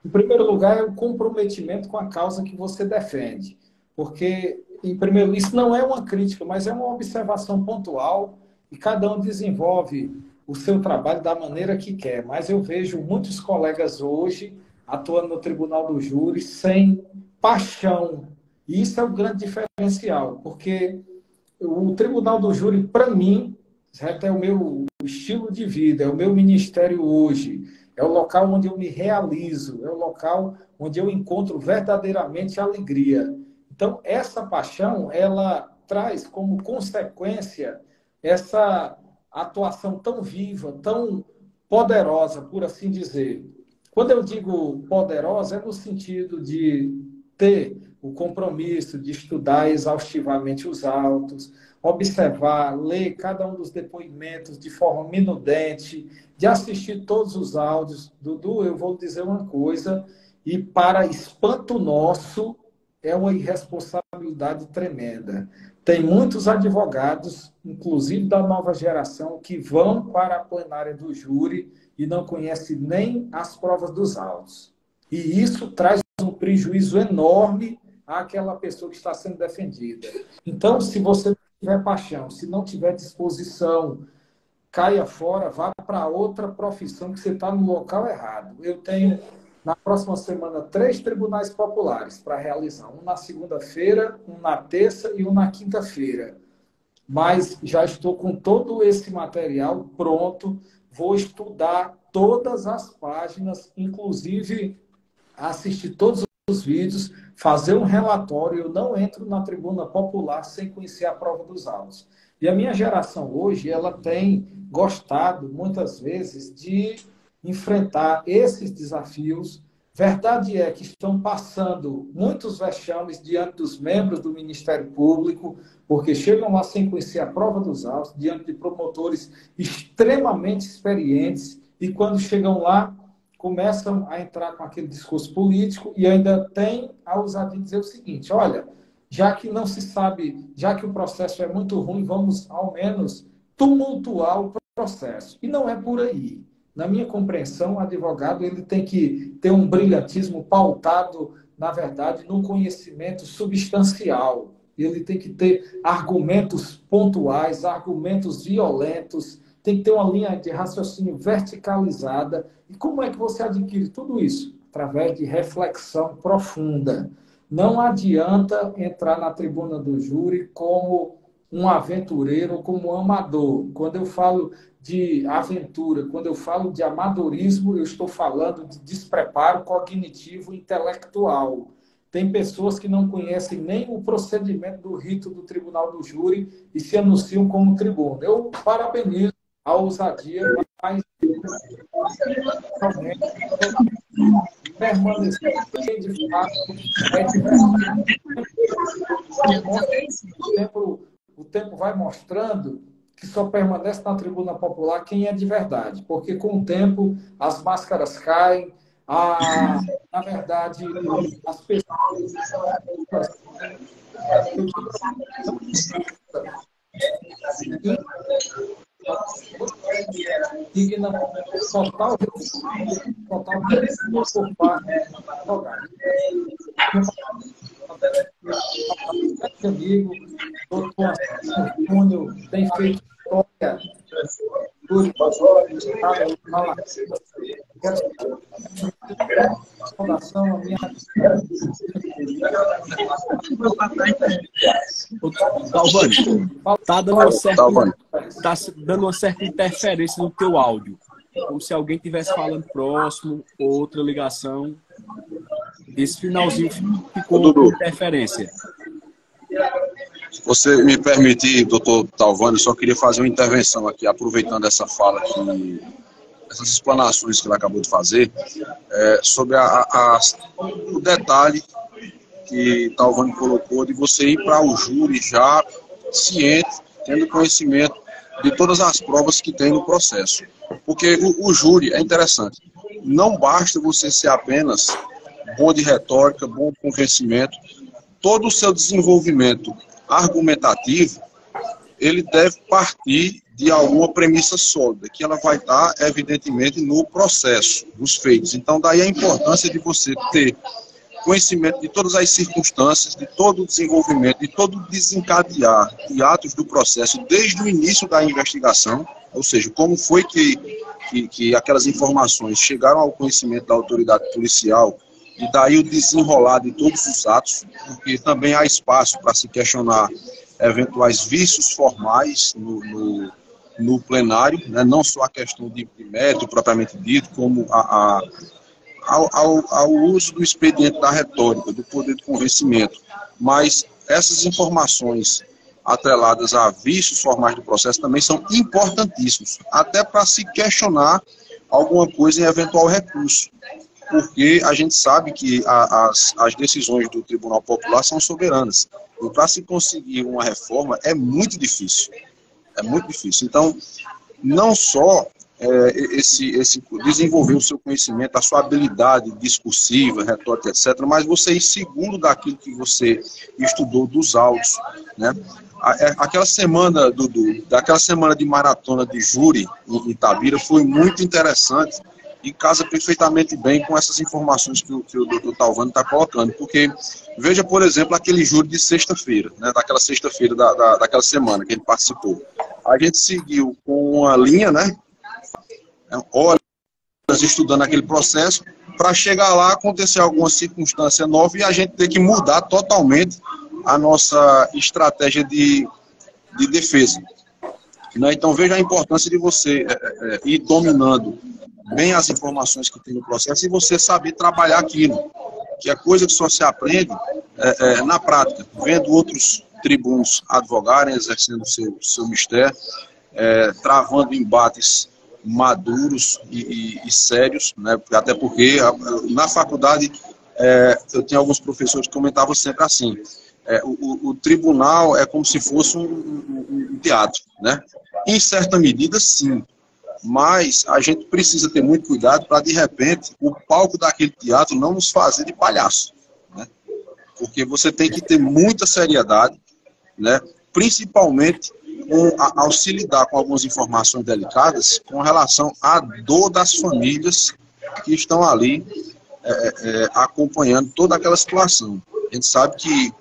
Em primeiro lugar, é o comprometimento com a causa que você defende. Porque, em primeiro, isso não é uma crítica, mas é uma observação pontual e cada um desenvolve o seu trabalho da maneira que quer. Mas eu vejo muitos colegas hoje atuando no Tribunal do Júri sem paixão. E isso é o grande diferencial, porque o Tribunal do Júri, para mim, certo, é o meu estilo de vida, é o meu ministério hoje, é o local onde eu me realizo, é o local onde eu encontro verdadeiramente alegria. Então, essa paixão, ela traz como consequência essa atuação tão viva, tão poderosa, por assim dizer. Quando eu digo poderosa, é no sentido de ter o compromisso de estudar exaustivamente os autos, observar, ler cada um dos depoimentos de forma minudente, de assistir todos os áudios. Dudu, eu vou dizer uma coisa, e para espanto nosso, é uma irresponsabilidade tremenda. Tem muitos advogados, inclusive da nova geração, que vão para a plenária do júri e não conhecem nem as provas dos autos. E isso traz um prejuízo enorme àquela pessoa que está sendo defendida. Então, se você não tiver paixão, se não tiver disposição, caia fora, vá para outra profissão que você está no local errado. Eu tenho, na próxima semana, 3 tribunais populares para realizar. Um na segunda-feira, um na terça e um na quinta-feira. Mas já estou com todo esse material pronto. Vou estudar todas as páginas, inclusive assistir todos os vídeos, fazer um relatório. Eu não entro na tribuna popular sem conhecer a prova dos autos. E a minha geração hoje, ela tem gostado, muitas vezes, de enfrentar esses desafios. Verdade é que estão passando muitos vexames diante dos membros do Ministério Público, porque chegam lá sem conhecer a prova dos autos, diante de promotores extremamente experientes, e quando chegam lá, começam a entrar com aquele discurso político e ainda tem a ousadia de dizer o seguinte: olha, já que não se sabe, já que o processo é muito ruim, vamos ao menos tumultuar o processo. E não é por aí. Na minha compreensão, o advogado ele tem que ter um brilhantismo pautado, na verdade, num conhecimento substancial. Ele tem que ter argumentos pontuais, argumentos violentos, tem que ter uma linha de raciocínio verticalizada. E como é que você adquire tudo isso? Através de reflexão profunda. Não adianta entrar na tribuna do júri como um aventureiro, como um amador. Quando eu falo de aventura, quando eu falo de amadorismo, eu estou falando de despreparo cognitivo intelectual. Tem pessoas que não conhecem nem o procedimento do rito do tribunal do júri e se anunciam como tribuno. Eu parabenizo a ousadia, mas realmente permanecer de fato é divertido. O tempo vai mostrando que só permanece na tribuna popular quem é de verdade, porque com o tempo as máscaras caem, na verdade as pessoas digna total por parte do advogado. Amigo, doutor Antônio, tem feito história fundação, a minha Talvani, tá dando uma certa interferência no teu áudio, como se alguém estivesse falando próximo, outra ligação. Esse finalzinho ficou com interferência. Se você me permitir, doutor Talvani, eu só queria fazer uma intervenção aqui, aproveitando essa fala aqui, essas explanações que ele acabou de fazer, sobre o detalhe que Talvani colocou de você ir para o júri já ciente, tendo conhecimento de todas as provas que tem no processo. Porque o júri é interessante. Não basta você ser apenas bom de retórica, bom de convencimento. Todo o seu desenvolvimento argumentativo, ele deve partir de alguma premissa sólida, que ela vai estar, evidentemente, no processo, nos feitos. Então, daí a importância de você ter conhecimento de todas as circunstâncias, de todo o desenvolvimento, de todo o desencadear de atos do processo, desde o início da investigação, ou seja, como foi que aquelas informações chegaram ao conhecimento da autoridade policial, e daí o desenrolar de todos os atos, porque também há espaço para se questionar eventuais vícios formais no plenário, né? Não só a questão de mérito propriamente dito, como ao uso do expediente da retórica, do poder de convencimento. Mas essas informações atreladas a vícios formais do processo também são importantíssimos, até para se questionar alguma coisa em eventual recurso. Porque a gente sabe que as decisões do Tribunal Popular são soberanas. E para se conseguir uma reforma é muito difícil. É muito difícil. Então, não só desenvolver o seu conhecimento, a sua habilidade discursiva, retórica, etc., mas você ir segundo daquilo que você estudou dos autos, né? Aquela semana, daquela semana de maratona de júri em Itabira foi muito interessante e casa perfeitamente bem com essas informações que o doutor Talvani está colocando, porque veja, por exemplo, aquele júri de sexta-feira, né, daquela sexta-feira daquela semana que ele participou. A gente seguiu com uma linha, né, horas estudando aquele processo, para chegar lá, acontecer alguma circunstância nova e a gente ter que mudar totalmente a nossa estratégia de defesa. Né? Então, veja a importância de você ir dominando bem as informações que tem no processo e você saber trabalhar aquilo, que é coisa que só se aprende na prática, vendo outros tribunos advogarem, exercendo o seu mistério, travando embates maduros e sérios, né? Até porque na faculdade eu tenho alguns professores que comentavam sempre assim, o tribunal é como se fosse um teatro, né? Em certa medida, sim. Mas a gente precisa ter muito cuidado para, de repente, o palco daquele teatro não nos fazer de palhaço, né? Porque você tem que ter muita seriedade, né? Principalmente ao se lidar com algumas informações delicadas com relação à dor das famílias que estão ali acompanhando toda aquela situação. A gente sabe que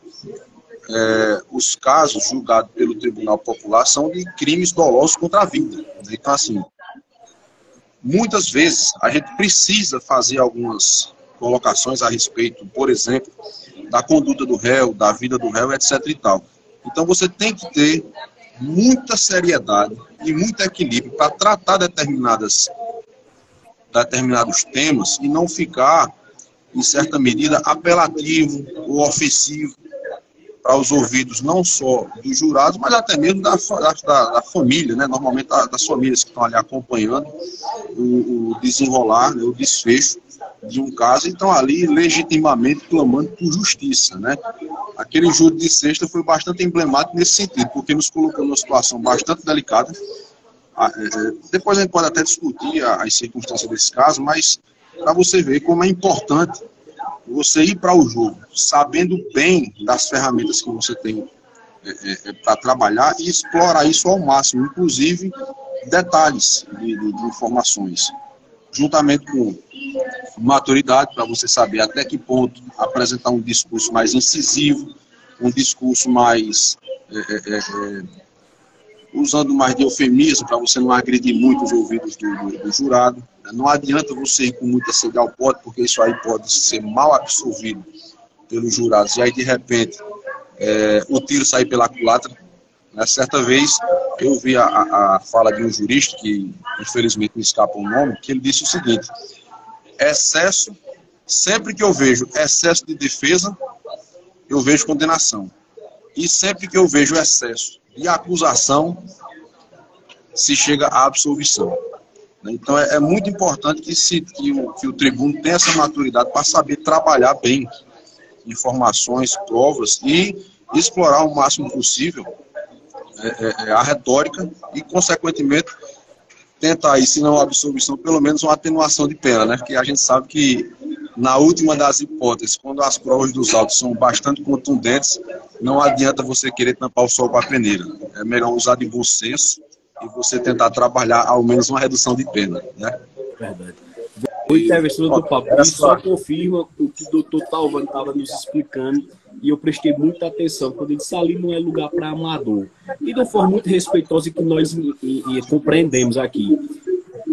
os casos julgados pelo Tribunal Popular são de crimes dolosos contra a vida. Então, assim, muitas vezes a gente precisa fazer algumas colocações a respeito, por exemplo, da conduta do réu, da vida do réu, etc. e tal. Então, você tem que ter muita seriedade e muito equilíbrio para tratar determinados temas e não ficar, em certa medida, apelativo ou ofensivo para os ouvidos não só dos jurados, mas até mesmo da família, né? Normalmente das famílias que estão ali acompanhando o desenrolar, né? O desfecho de um caso e estão ali legitimamente clamando por justiça, né? Aquele júri de sexta foi bastante emblemático nesse sentido, porque nos colocou numa situação bastante delicada. Depois a gente pode até discutir as circunstâncias desse caso, mas para você ver como é importante você ir para o jogo, sabendo bem das ferramentas que você tem para trabalhar e explorar isso ao máximo, inclusive detalhes de informações, juntamente com maturidade, para você saber até que ponto apresentar um discurso mais incisivo, um discurso mais usando mais de eufemismo, para você não agredir muito os ouvidos do jurado. Não adianta você ir com muita sede ao pote, porque isso aí pode ser mal absorvido pelos jurados. E aí, de repente, o tiro sair pela culatra. Certa vez, eu vi a fala de um jurista, que infelizmente me escapa o nome, que ele disse o seguinte: excesso, sempre que eu vejo excesso de defesa, eu vejo condenação. E sempre que eu vejo excesso de acusação, se chega à absolvição. Então é muito importante que o tribuno tenha essa maturidade para saber trabalhar bem informações, provas e explorar o máximo possível a retórica e, consequentemente, tentar aí, se não a absolvição, pelo menos uma atenuação de pena, né? Porque a gente sabe que, na última das hipóteses, quando as provas dos autos são bastante contundentes, não adianta você querer tampar o sol com a peneira. É melhor usar de bom senso e você tentar trabalhar ao menos uma redução de pena, né? Verdade. O intervenção do Papo só confirma o que o doutor Talvani estava nos explicando, e eu prestei muita atenção quando ele disse: ali não é lugar para amador. E não foi muito respeitoso, que nós compreendemos aqui.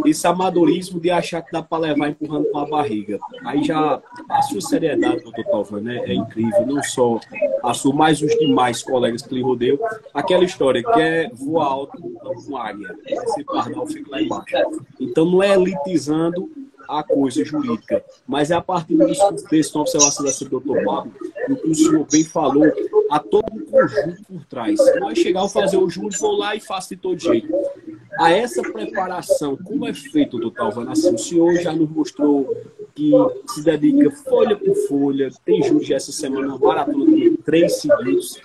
Esse amadorismo de achar que dá para levar empurrando com a barriga. Aí já a sua seriedade, doutor Talvani, né, é incrível. Não só a sua, mas os demais colegas que lhe rodeiam. Aquela história que é voar alto com águia. Esse pardal fica lá embaixo. Então não é elitizando a coisa jurídica, mas é a partir do discurso desse, uma observação dessa do Dr. Pablo, o que o senhor bem falou, há todo um conjunto por trás. Não é chegar a fazer o júri, vou lá e faço de todo jeito. A essa preparação, como é feito, doutor Talvani? Assim, o senhor já nos mostrou que se dedica folha por folha, tem júri essa semana, uma maratona de 3 seguidos,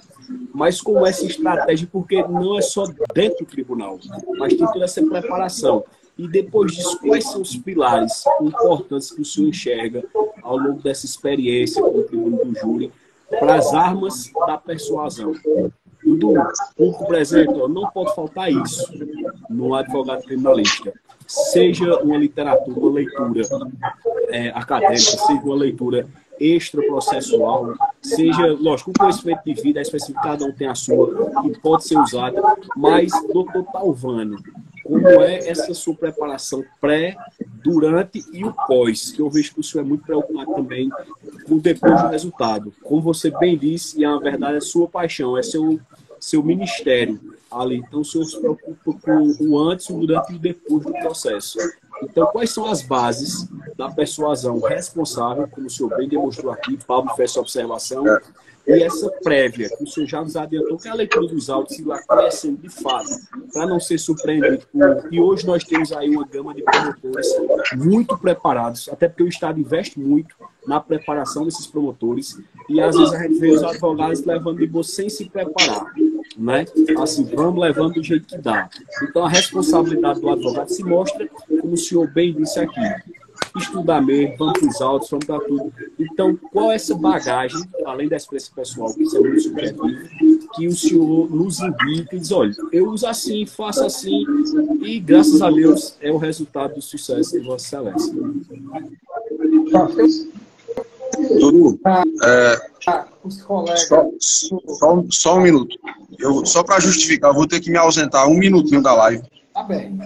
mas com essa estratégia, porque não é só dentro do tribunal, mas tem toda essa preparação. E depois disso, quais são os pilares importantes que o senhor enxerga ao longo dessa experiência com o tribunal do júri para as armas da persuasão? Do público presente, não pode faltar isso no advogado criminalista. Seja uma literatura, uma leitura acadêmica, seja uma leitura extraprocessual, seja, lógico, o conhecimento de vida, a especificidade, cada um tem a sua, e pode ser usada, mas, doutor Talvani, como é essa sua preparação pré, durante e o pós? Que eu vejo que o senhor é muito preocupado também com o depois do resultado. Como você bem disse, e na verdade é sua paixão, é seu ministério ali. Então o senhor se preocupa com o antes, o durante e o depois do processo. Então, quais são as bases da persuasão responsável, como o senhor bem demonstrou aqui, Pablo fez essa observação, e essa prévia, que o senhor já nos adiantou, que é a leitura dos autos e lá conhecendo de fato, para não ser surpreendido por... E hoje nós temos aí uma gama de promotores muito preparados, até porque o Estado investe muito na preparação desses promotores, e às vezes a gente vê os advogados levando de boa sem se preparar. né? Assim, vamos levando do jeito que dá. Então, a responsabilidade do advogado se mostra, como o senhor bem disse aqui, estudar mesmo, vamos para os autos, vamos para tudo. Então, qual é essa bagagem, além da experiência pessoal, que isso é muito subjetivo, que o senhor nos indica e diz, olha, eu uso assim, faço assim, e graças a Deus é o resultado do sucesso de Vossa Excelência. Dudu, Os colegas... só um minuto. Só para justificar, eu vou ter que me ausentar um minutinho da live. Tá bem.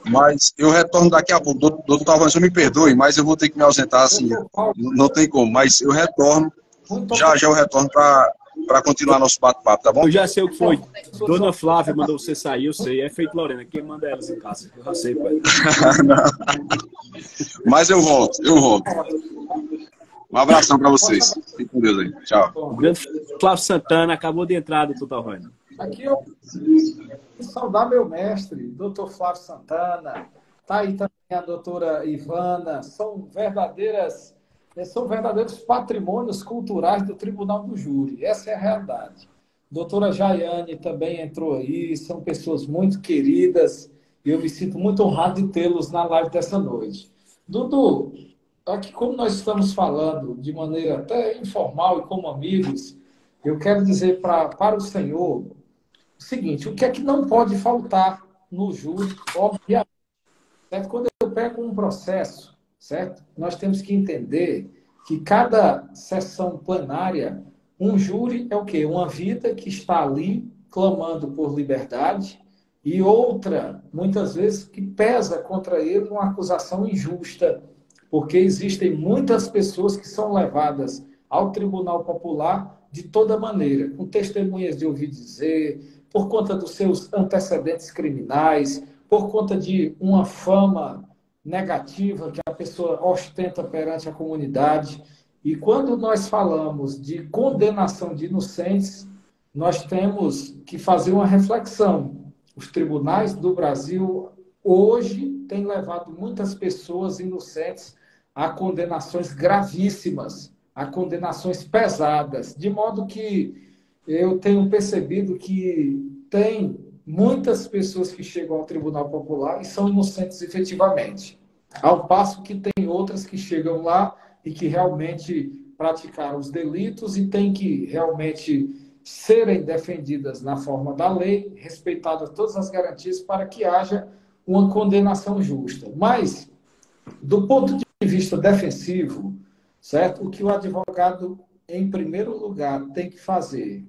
Mas eu retorno daqui a pouco. Doutor Talvani, me perdoe, mas eu vou ter que me ausentar assim. Não tem como, mas eu retorno. Já eu retorno para continuar nosso bate-papo, tá bom? Eu já sei o que foi. Dona Flávia mandou você sair, eu sei. É feito Lorena. Quem manda elas em casa? Eu já sei, pai. Mas eu volto. Um abração para vocês. Fiquem com Deus aí. Tchau. O grande Flávio Santana acabou de entrar, doutor Talvani. Aqui eu saudar meu mestre, doutor Flávio Santana. Está aí também a doutora Ivana. São verdadeiros patrimônios culturais do Tribunal do Júri. Essa é a realidade. Doutora Jaiane também entrou aí. São pessoas muito queridas. E eu me sinto muito honrado de tê-los na live dessa noite. Dudu, aqui como nós estamos falando de maneira até informal e como amigos, eu quero dizer para o senhor o seguinte: o que é que não pode faltar no júri, obviamente, certo? Quando eu pego um processo, certo? Nós temos que entender que cada sessão plenária, um júri é o quê? Uma vida que está ali clamando por liberdade e outra, muitas vezes, que pesa contra ele uma acusação injusta, porque existem muitas pessoas que são levadas ao Tribunal Popular de toda maneira, com testemunhas de ouvir dizer, por conta dos seus antecedentes criminais, por conta de uma fama negativa que a pessoa ostenta perante a comunidade. E quando nós falamos de condenação de inocentes, nós temos que fazer uma reflexão. Os tribunais do Brasil hoje têm levado muitas pessoas inocentes a condenações gravíssimas, a condenações pesadas, de modo que eu tenho percebido que tem muitas pessoas que chegam ao Tribunal Popular e são inocentes efetivamente, ao passo que tem outras que chegam lá e que realmente praticaram os delitos e têm que realmente serem defendidas na forma da lei, respeitadas todas as garantias para que haja uma condenação justa. Mas, do ponto de vista defensivo, certo? O que o advogado, em primeiro lugar, tem que fazer?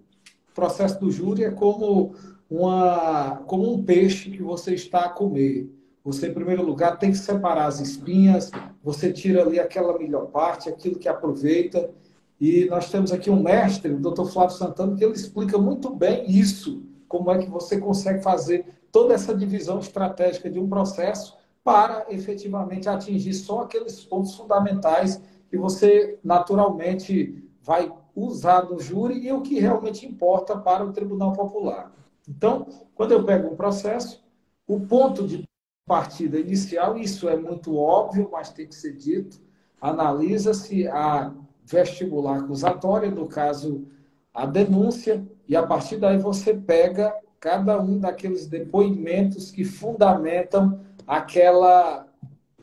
O processo do júri é como um peixe que você está a comer. Você, em primeiro lugar, tem que separar as espinhas, você tira ali aquela melhor parte, aquilo que aproveita. E nós temos aqui um mestre, o doutor Flávio Santana, que ele explica muito bem isso, como é que você consegue fazer toda essa divisão estratégica de um processo para efetivamente atingir só aqueles pontos fundamentais que você naturalmente vai usar no júri e o que realmente importa para o Tribunal Popular. Então, quando eu pego um processo, o ponto de partida inicial, isso é muito óbvio, mas tem que ser dito, analisa-se a vestibular acusatória, no caso, a denúncia, e a partir daí você pega cada um daqueles depoimentos que fundamentam aquela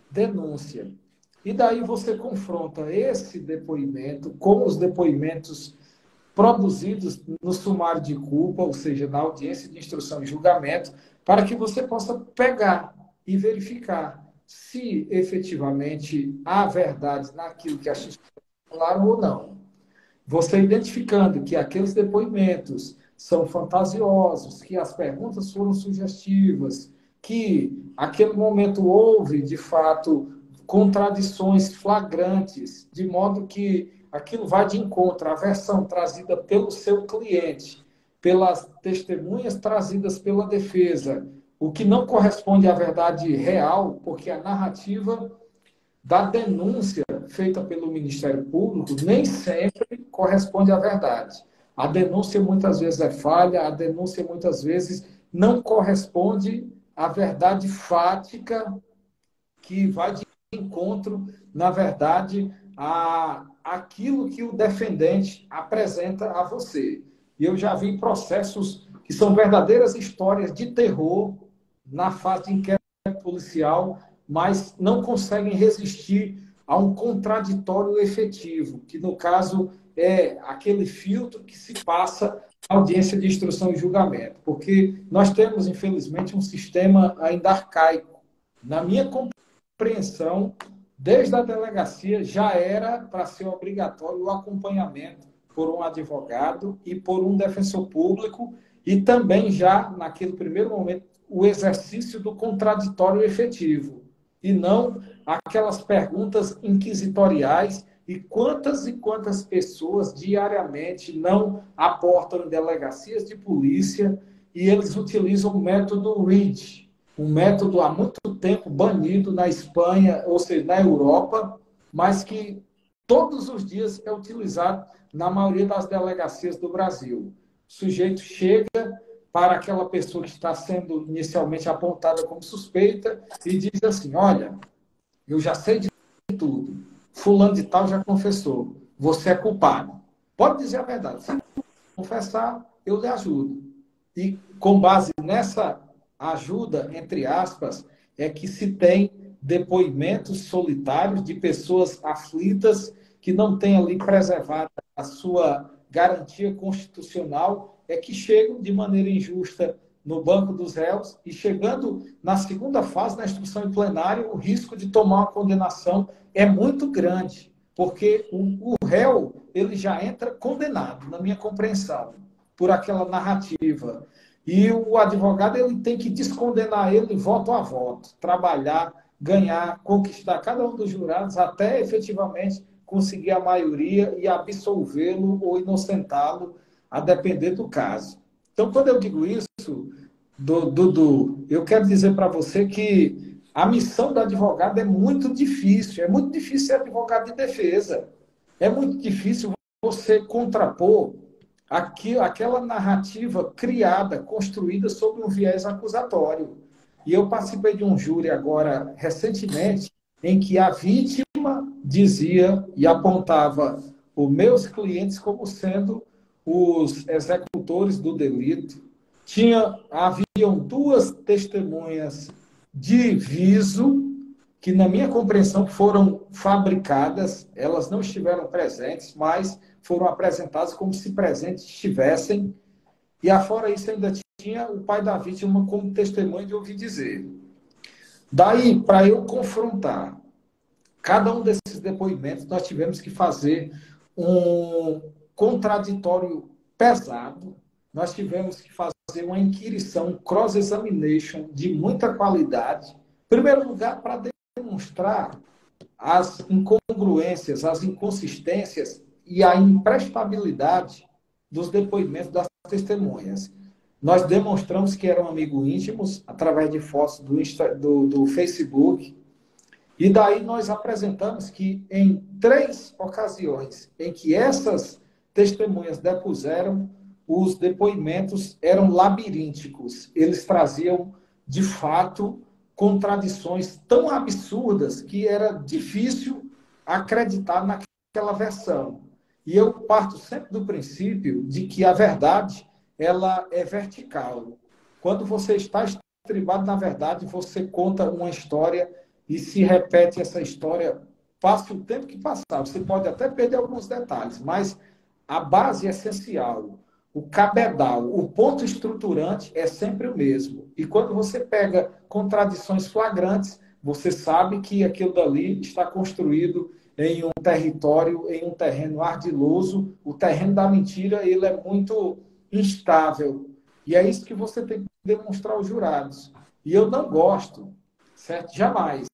denúncia. E daí você confronta esse depoimento com os depoimentos produzidos no sumário de culpa, ou seja, na audiência de instrução e julgamento, para que você possa pegar e verificar se efetivamente há verdade naquilo que a justiça falaram ou não. Você identificando que aqueles depoimentos são fantasiosos, que as perguntas foram sugestivas, que aquele momento houve, de fato, contradições flagrantes, de modo que aquilo vai de encontro à versão trazida pelo seu cliente, pelas testemunhas trazidas pela defesa, o que não corresponde à verdade real, porque a narrativa da denúncia feita pelo Ministério Público nem sempre corresponde à verdade. A denúncia muitas vezes é falha, a denúncia muitas vezes não corresponde à verdade fática que vai de encontro, na verdade, aquilo que o defendente apresenta a você. E eu já vi processos que são verdadeiras histórias de terror na fase de inquérito policial, mas não conseguem resistir a um contraditório efetivo, que no caso é aquele filtro que se passa na audiência de instrução e julgamento. Porque nós temos, infelizmente, um sistema ainda arcaico. Na minha compreensão, desde a delegacia já era para ser obrigatório o acompanhamento por um advogado e por um defensor público, e também já, naquele primeiro momento, o exercício do contraditório efetivo, e não aquelas perguntas inquisitoriais e quantas pessoas diariamente não aportam em delegacias de polícia e eles utilizam o método REACH, um método há muito tempo banido na Espanha, ou seja, na Europa, mas que todos os dias é utilizado na maioria das delegacias do Brasil. O sujeito chega para aquela pessoa que está sendo inicialmente apontada como suspeita e diz assim, olha, eu já sei de tudo, fulano de tal já confessou, você é culpado. Pode dizer a verdade, se confessar, eu lhe ajudo. E com base nessa ajuda, entre aspas, é que se tem depoimentos solitários de pessoas aflitas que não têm ali preservada a sua garantia constitucional, é que chegam de maneira injusta no banco dos réus e chegando na segunda fase, na instrução em plenário, o risco de tomar uma condenação é muito grande, porque o réu ele já entra condenado, na minha compreensão, por aquela narrativa. E o advogado ele tem que descondenar ele voto a voto, trabalhar, ganhar, conquistar cada um dos jurados até efetivamente conseguir a maioria e absolvê-lo ou inocentá-lo, a depender do caso. Então, quando eu digo isso, Dudu, eu quero dizer para você que a missão do advogado é muito difícil ser advogado de defesa. É muito difícil você contrapor aquela narrativa criada, construída sob um viés acusatório. E eu participei de um júri agora, recentemente, em que a vítima dizia e apontava os meus clientes como sendo os executores do delito. Haviam duas testemunhas de viso que, na minha compreensão, foram fabricadas, elas não estiveram presentes, mas foram apresentadas como se presentes estivessem, e afora isso ainda tinha o pai da vítima como testemunha de ouvir dizer. Daí, para eu confrontar cada um desses depoimentos, nós tivemos que fazer um contraditório pesado, nós tivemos que fazer uma inquirição, cross-examination de muita qualidade. Em primeiro lugar, para demonstrar as incongruências, as inconsistências e a imprestabilidade dos depoimentos das testemunhas. Nós demonstramos que eram amigos íntimos, através de fotos do Facebook, e daí nós apresentamos que em 3 ocasiões em que essas testemunhas depuseram, os depoimentos eram labirínticos. Eles traziam, de fato, contradições tão absurdas que era difícil acreditar naquela versão. E eu parto sempre do princípio de que a verdade ela é vertical. Quando você está estribado na verdade, você conta uma história e se repete essa história, passe o tempo que passar. Você pode até perder alguns detalhes, mas a base essencial, o cabedal, o ponto estruturante é sempre o mesmo. E quando você pega contradições flagrantes, você sabe que aquilo dali está construído em um território, em um terreno ardiloso. O terreno da mentira ele é muito instável. E é isso que você tem que demonstrar aos jurados. E eu não gosto, certo? Jamais.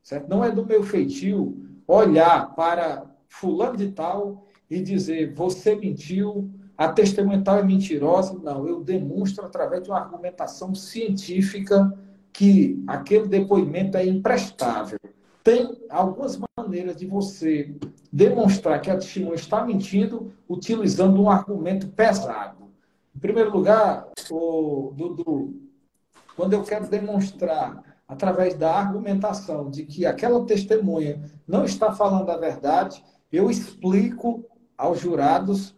Certo? Não é do meu feitio olhar para fulano de tal e dizer, você mentiu, a testemunha tal é mentirosa. Não, eu demonstro através de uma argumentação científica que aquele depoimento é imprestável. Tem algumas maneiras de você demonstrar que a testemunha está mentindo utilizando um argumento pesado. Em primeiro lugar, Dudu, quando eu quero demonstrar através da argumentação de que aquela testemunha não está falando a verdade, eu explico aos jurados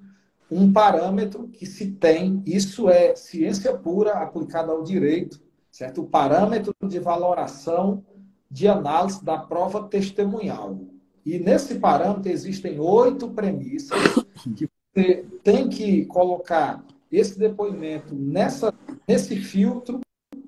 um parâmetro que se tem, isso é ciência pura aplicada ao direito, certo? O parâmetro de valoração de análise da prova testemunhal. E nesse parâmetro existem 8 premissas que você tem que colocar esse depoimento nesse filtro,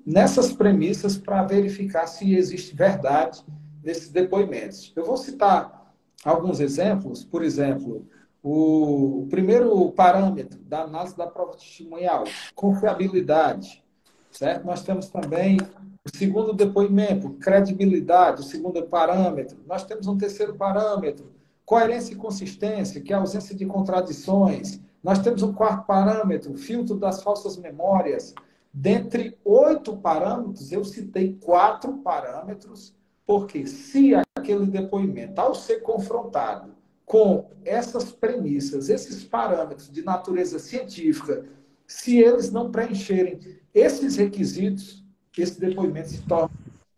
nessas premissas, para verificar se existe verdade nesses depoimentos. Eu vou citar alguns exemplos. Por exemplo, o primeiro parâmetro da análise da prova testemunhal, confiabilidade, certo? Nós temos também o segundo depoimento, credibilidade, o segundo parâmetro. Nós temos um terceiro parâmetro, coerência e consistência, que é a ausência de contradições. Nós temos um quarto parâmetro, filtro das falsas memórias. Dentre 8 parâmetros, eu citei 4 parâmetros, porque se aquele depoimento, ao ser confrontado com essas premissas, esses parâmetros de natureza científica, se eles não preencherem esses requisitos, esse depoimento se torna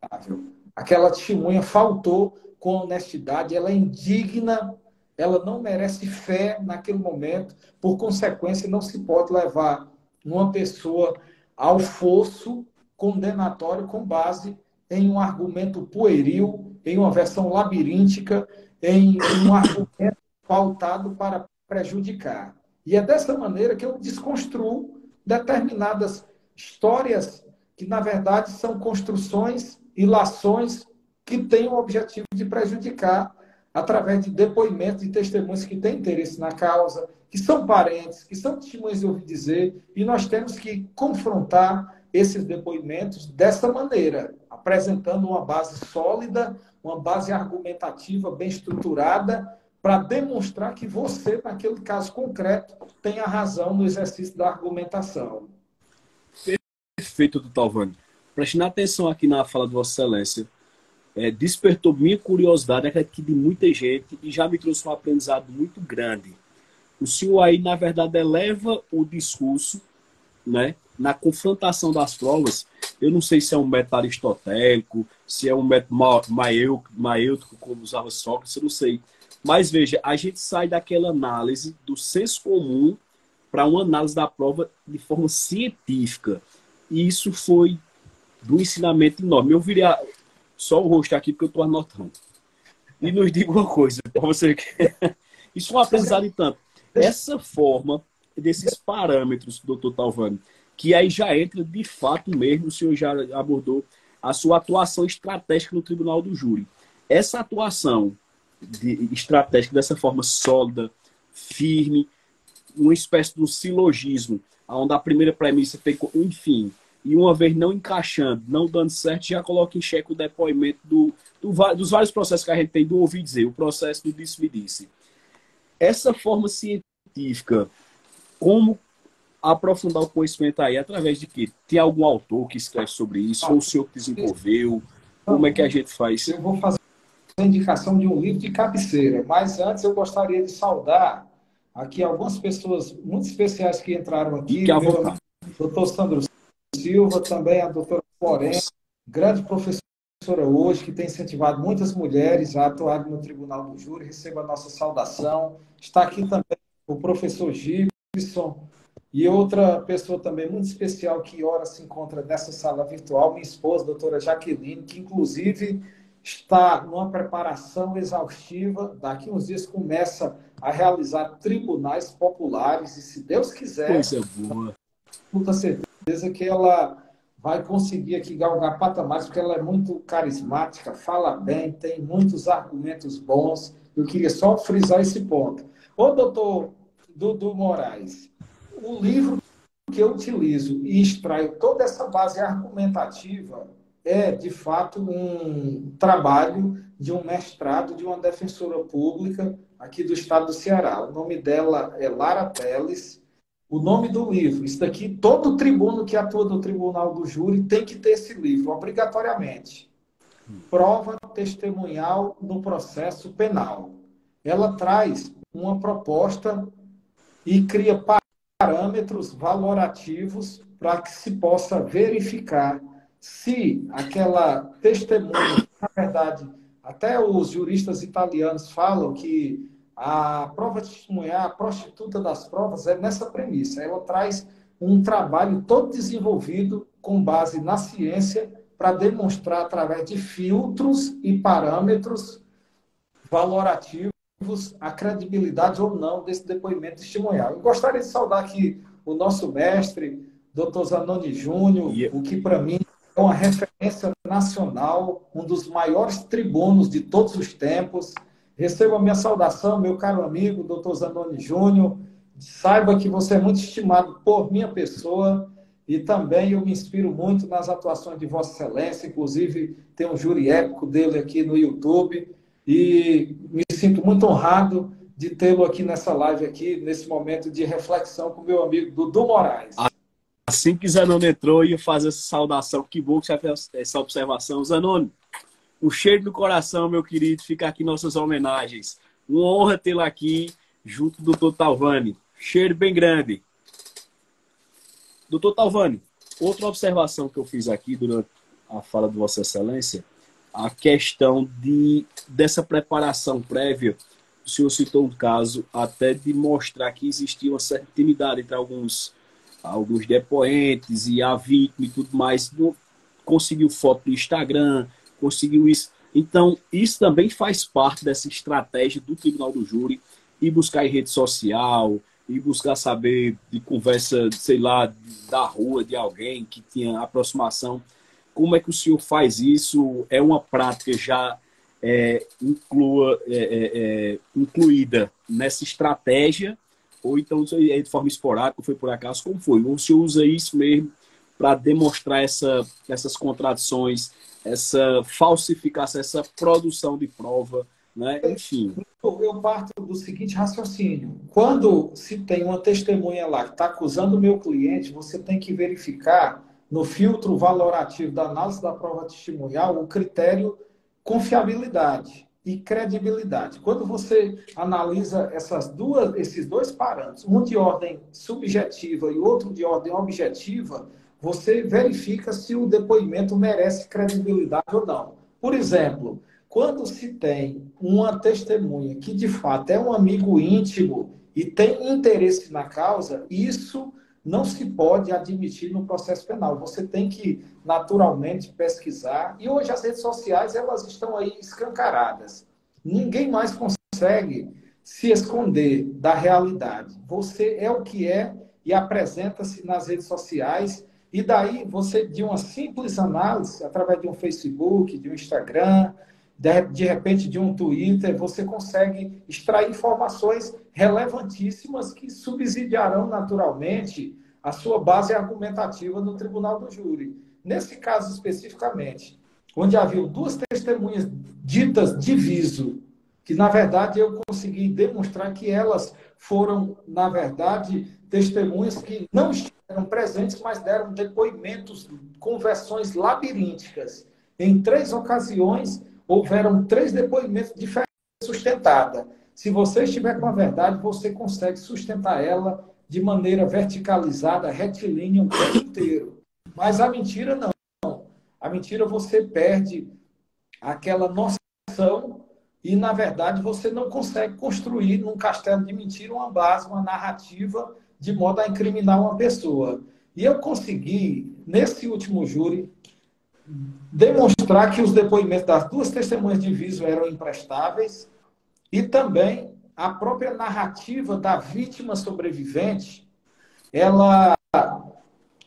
inviável. Aquela testemunha faltou com honestidade, ela é indigna, ela não merece fé naquele momento, por consequência, não se pode levar uma pessoa ao fosso condenatório com base em um argumento pueril, em uma versão labiríntica, em um argumento pautado para prejudicar. E é dessa maneira que eu desconstruo determinadas histórias que, na verdade, são construções, ilações que têm o objetivo de prejudicar através de depoimentos de testemunhas que têm interesse na causa, que são parentes, que são testemunhas de ouvir dizer, e nós temos que confrontar esses depoimentos dessa maneira, apresentando uma base sólida, uma base argumentativa bem estruturada, para demonstrar que você, naquele caso concreto, tem a razão no exercício da argumentação. Perfeito, doutor Vânia. Prestando atenção aqui na fala de Vossa Excelência, despertou minha curiosidade aqui de muita gente e já me trouxe um aprendizado muito grande. O senhor aí, na verdade, eleva o discurso, né, na confrontação das provas. Eu não sei se é um método aristotélico, se é um método maêutico, como usava Sócrates, eu não sei. Mas veja, a gente sai daquela análise do senso comum para uma análise da prova de forma científica. E isso foi do ensinamento enorme. Eu virei só o rosto aqui porque eu estou anotando. E nos diga uma coisa, para você. Isso é um aprendizado em tanto. Essa forma desses parâmetros, doutor Talvani, que aí já entra de fato mesmo, o senhor já abordou a sua atuação estratégica no Tribunal do Júri. Essa atuação estratégica dessa forma sólida, firme, uma espécie de um silogismo, onde a primeira premissa foi, enfim, e uma vez não encaixando, não dando certo, já coloca em xeque o depoimento dos vários processos que a gente tem do ouvir dizer, o processo do disse-me-disse. Essa forma científica, como aprofundar o conhecimento aí? Através de quê? Tem algum autor que escreve sobre isso? Ou o senhor que desenvolveu? Como é que a gente faz? Eu vou fazer a indicação de um livro de cabeceira, mas antes eu gostaria de saudar aqui algumas pessoas muito especiais que entraram aqui. Fique à vontade. Doutor Sandro Silva, também a doutora Florena, grande professora hoje, que tem incentivado muitas mulheres a atuarem no Tribunal do Júri. Receba a nossa saudação. Está aqui também o professor Gibson e outra pessoa também muito especial que ora se encontra nessa sala virtual, minha esposa, a doutora Jaqueline, que inclusive está numa preparação exaustiva. Daqui uns dias começa a realizar tribunais populares e, se Deus quiser, Coisa boa. Com toda certeza que ela vai conseguir aqui galgar patamares, porque ela é muito carismática, fala bem, tem muitos argumentos bons. Eu queria só frisar esse ponto. Ô, doutor Dudu Moraes, o livro que eu utilizo e extraio toda essa base argumentativa é, de fato, um trabalho de um mestrado de uma defensora pública aqui do estado do Ceará. O nome dela é Lara Teles. O nome do livro, isso daqui, todo tribuno que atua no Tribunal do Júri tem que ter esse livro, obrigatoriamente. Prova testemunhal no processo penal. Ela traz uma proposta e cria parâmetros valorativos para que se possa verificar se aquela testemunha, na verdade, até os juristas italianos falam que a prova testemunhar, a prostituta das provas, é nessa premissa. Ela traz um trabalho todo desenvolvido com base na ciência para demonstrar, através de filtros e parâmetros valorativos, a credibilidade ou não desse depoimento testemunhal. Eu gostaria de saudar aqui o nosso mestre, Dr. Zanoni Júnior, o que para mim é uma referência nacional, um dos maiores tribunos de todos os tempos. Receba a minha saudação, meu caro amigo, Dr. Zanoni Júnior. Saiba que você é muito estimado por minha pessoa e também eu me inspiro muito nas atuações de Vossa Excelência, inclusive tem um júri épico dele aqui no YouTube e me sinto muito honrado de tê-lo aqui nessa live, aqui, nesse momento de reflexão com o meu amigo Dudu Moraes. Assim que Zanoni entrou, eu ia fazer essa saudação. Que bom que você fez essa observação. Zanoni, um cheiro no coração, meu querido. Fica aqui nossas homenagens. Uma honra tê-lo aqui, junto do Dr. Talvani. Cheiro bem grande. Doutor Talvani, outra observação que eu fiz aqui durante a fala de Vossa Excelência, a questão dessa preparação prévia. O senhor citou um caso até de mostrar que existia uma certa intimidade entre alguns depoentes e a vítima e tudo mais. Conseguiu foto no Instagram, conseguiu isso. Então, isso também faz parte dessa estratégia do Tribunal do Júri, ir buscar em rede social, ir buscar saber de conversa, sei lá, da rua, de alguém que tinha aproximação. Como é que o senhor faz isso? É uma prática já incluída nessa estratégia? Ou então é de forma esporádica, foi por acaso? Como foi? Ou o senhor usa isso mesmo para demonstrar essas contradições, essa falsificação, essa produção de prova, né? Enfim. Eu parto do seguinte raciocínio. Quando se tem uma testemunha lá que está acusando o meu cliente, você tem que verificar no filtro valorativo da análise da prova testemunhal o critério confiabilidade e credibilidade. Quando você analisa esses dois parâmetros, um de ordem subjetiva e outro de ordem objetiva, você verifica se o depoimento merece credibilidade ou não. Por exemplo, quando se tem uma testemunha que, de fato, é um amigo íntimo e tem interesse na causa, isso não se pode admitir no processo penal. Você tem que, naturalmente, pesquisar. E hoje as redes sociais, elas estão aí escancaradas. Ninguém mais consegue se esconder da realidade. Você é o que é e apresenta-se nas redes sociais. E daí, você, de uma simples análise, através de um Facebook, de um Instagram, de repente de um Twitter, você consegue extrair informações relevantíssimas que subsidiarão naturalmente a sua base argumentativa no Tribunal do Júri. Nesse caso especificamente, onde havia duas testemunhas ditas de viso, que na verdade eu consegui demonstrar que elas foram, na verdade, testemunhas que não estiveram presentes, mas deram depoimentos com versões labirínticas. Em 3 ocasiões, houveram 3 depoimentos diferentes sustentada. Se você estiver com a verdade, você consegue sustentar ela de maneira verticalizada, retilínea o tempo inteiro. Mas a mentira não. A mentira você perde aquela noção e, na verdade, você não consegue construir num castelo de mentira uma base, uma narrativa de modo a incriminar uma pessoa. E eu consegui, nesse último júri, demonstrar que os depoimentos das 2 testemunhas de viso eram imprestáveis e também a própria narrativa da vítima sobrevivente, ela,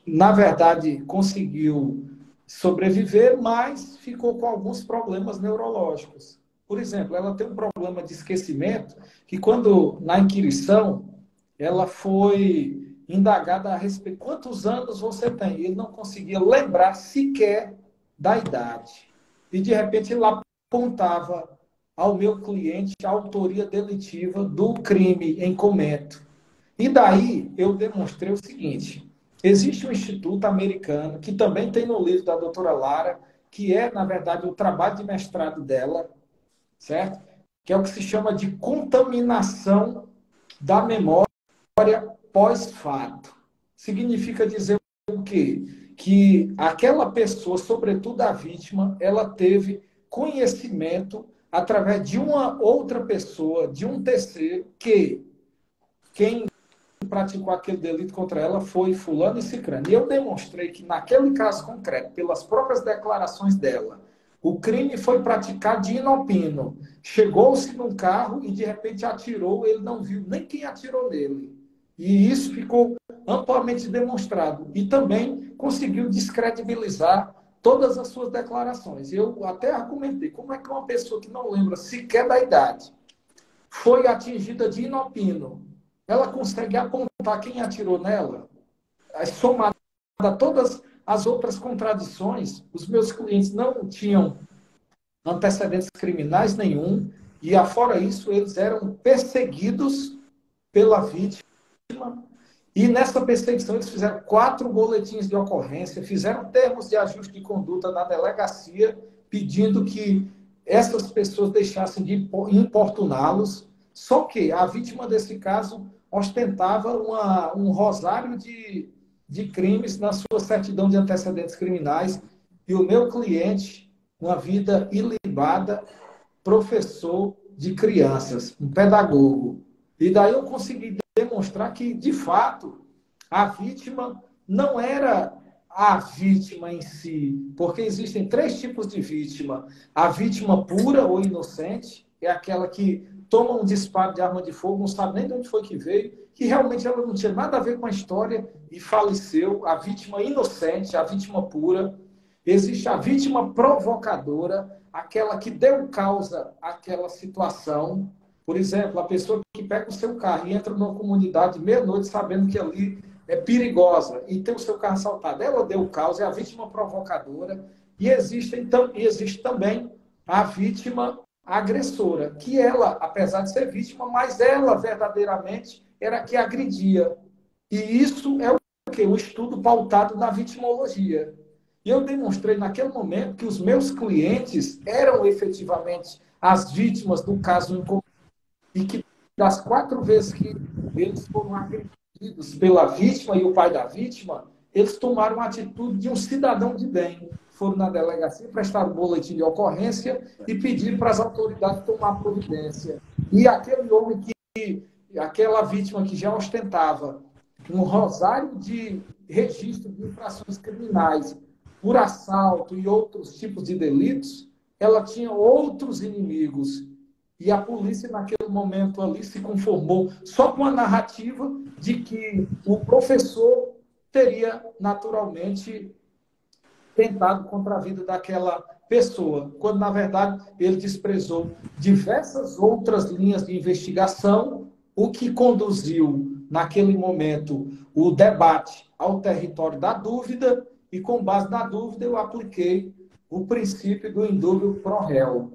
na verdade, conseguiu sobreviver, mas ficou com alguns problemas neurológicos. Por exemplo, ela tem um problema de esquecimento que quando, na inquirição, ela foi indagada a respeito de quantos anos você tem. Ele não conseguia lembrar sequer da idade. E, de repente, ele apontava ao meu cliente a autoria delitiva do crime em comento. E daí eu demonstrei o seguinte: existe um instituto americano, que também tem no livro da doutora Lara, que é, na verdade, o trabalho de mestrado dela, certo? Que é o que se chama de contaminação da memória pós-fato. Significa dizer o quê? Que aquela pessoa, sobretudo a vítima, ela teve conhecimento através de uma outra pessoa, de um terceiro, que quem praticou aquele delito contra ela foi fulano e cicrano. E eu demonstrei que naquele caso concreto, pelas próprias declarações dela, o crime foi praticado de inopino. Chegou-se num carro e de repente atirou, ele não viu nem quem atirou nele. E isso ficou amplamente demonstrado. E também conseguiu descredibilizar todas as suas declarações. Eu até argumentei, como é que uma pessoa que não lembra sequer da idade foi atingida de inopino, ela consegue apontar quem atirou nela? Somado a todas as outras contradições, os meus clientes não tinham antecedentes criminais nenhum, e afora isso, eles eram perseguidos pela vítima, e nessa perseguição eles fizeram 4 boletins de ocorrência, fizeram termos de ajuste de conduta na delegacia, pedindo que essas pessoas deixassem de importuná-los. Só que a vítima desse caso ostentava um rosário de crimes na sua certidão de antecedentes criminais, e o meu cliente, uma vida ilibada, professor de crianças, um pedagogo. E daí eu consegui demonstrar que, de fato, a vítima não era a vítima em si, porque existem 3 tipos de vítima. A vítima pura ou inocente é aquela que toma um disparo de arma de fogo, não sabe nem de onde foi que veio, que realmente ela não tinha nada a ver com a história e faleceu. A vítima inocente, a vítima pura. Existe a vítima provocadora, aquela que deu causa àquela situação. Por exemplo, a pessoa que pega o seu carro e entra numa comunidade meia-noite sabendo que ali é perigosa e tem o seu carro assaltado. Ela deu causa, é a vítima provocadora. E existe também a vítima agressora, que ela, apesar de ser vítima, mas ela verdadeiramente era que agredia. E isso é o quê? Um estudo pautado na vitimologia. E eu demonstrei naquele momento que os meus clientes eram efetivamente as vítimas do caso em comum, e que das 4 vezes que eles foram agredidos pela vítima e o pai da vítima, eles tomaram a atitude de um cidadão de bem. Foram na delegacia, prestaram o boletim de ocorrência e pediram para as autoridades tomar providência. E aquele homem aquela vítima que já ostentava um rosário de registro de infrações criminais por assalto e outros tipos de delitos, ela tinha outros inimigos. E a polícia, naquele momento ali, se conformou só com a narrativa de que o professor teria, naturalmente, tentado contra a vida daquela pessoa, quando, na verdade, ele desprezou diversas outras linhas de investigação, o que conduziu, naquele momento, o debate ao território da dúvida, e, com base na dúvida, eu apliquei o princípio do indúbio pro réu.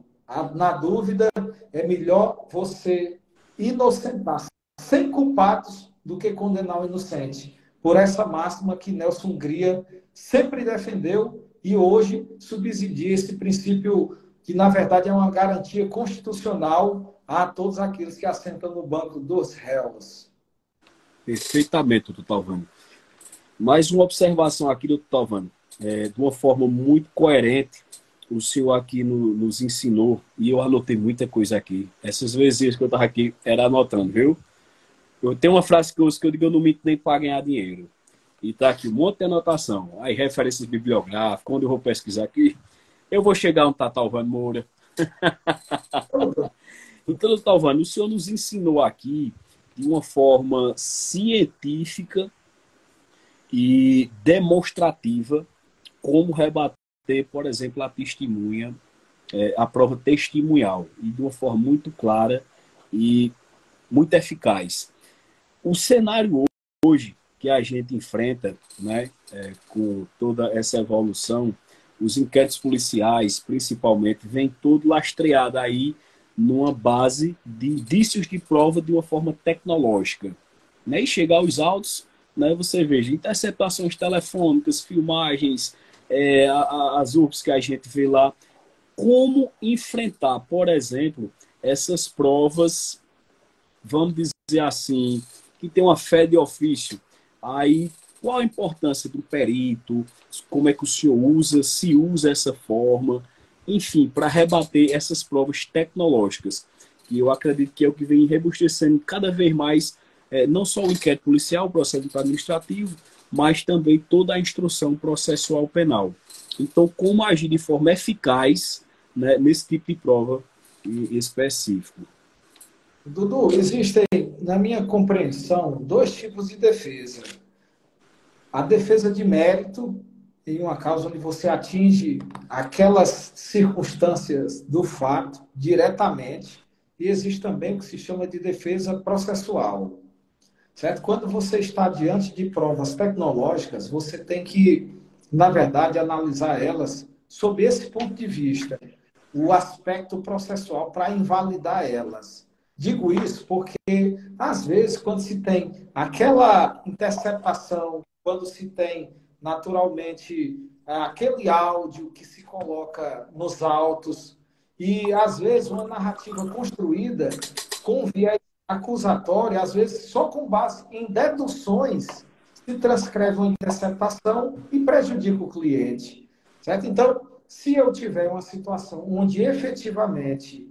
Na dúvida, é melhor você inocentar 100 culpados do que condenar o inocente. Por essa máxima que Nelson Hungria sempre defendeu e hoje subsidia esse princípio que, na verdade, é uma garantia constitucional a todos aqueles que assentam no banco dos réus. Perfeitamente, doutor Talvani. Mais uma observação aqui, doutor Talvani. De uma forma muito coerente, o senhor aqui nos ensinou, e eu anotei muita coisa aqui. Essas vezes que eu estava aqui, era anotando, viu? Eu tenho uma frase que eu uso que eu digo: eu não minto nem para ganhar dinheiro. E tá aqui um monte de anotação. Aí referências bibliográficas, quando eu vou pesquisar aqui, eu vou chegar onde está Talvani Moura. Então, doutor Talvani, o senhor nos ensinou aqui de uma forma científica e demonstrativa como rebater, por exemplo, a testemunha, a prova testemunhal, e de uma forma muito clara e muito eficaz. O cenário hoje que a gente enfrenta, né, com toda essa evolução, os inquéritos policiais, principalmente, vem todo lastreado aí numa base de indícios de prova de uma forma tecnológica. Né? E chegar aos autos, né, você veja interceptações telefônicas, filmagens, as URPs que a gente vê lá. Como enfrentar, por exemplo, essas provas, vamos dizer assim, que tem uma fé de ofício. Aí, qual a importância do perito? Como é que o senhor usa, se usa essa forma? enfim, para rebater essas provas tecnológicas, que eu acredito que é o que vem robustecendo cada vez mais, não só o inquérito policial, o procedimento administrativo, mas também toda a instrução processual penal. Então, como agir de forma eficaz, né, nesse tipo de prova específico? Dudu, existem, na minha compreensão, dois tipos de defesa. A defesa de mérito, em uma causa onde você atinge aquelas circunstâncias do fato diretamente, e existe também o que se chama de defesa processual. Certo? Quando você está diante de provas tecnológicas, você tem que, na verdade, analisar elas sob esse ponto de vista, o aspecto processual para invalidar elas. Digo isso porque, às vezes, quando se tem aquela interceptação, quando se tem, naturalmente, aquele áudio que se coloca nos autos, e, às vezes, uma narrativa construída com viés acusatório, às vezes, só com base em deduções, se transcreve uma interceptação e prejudica o cliente. Certo? Então, se eu tiver uma situação onde efetivamente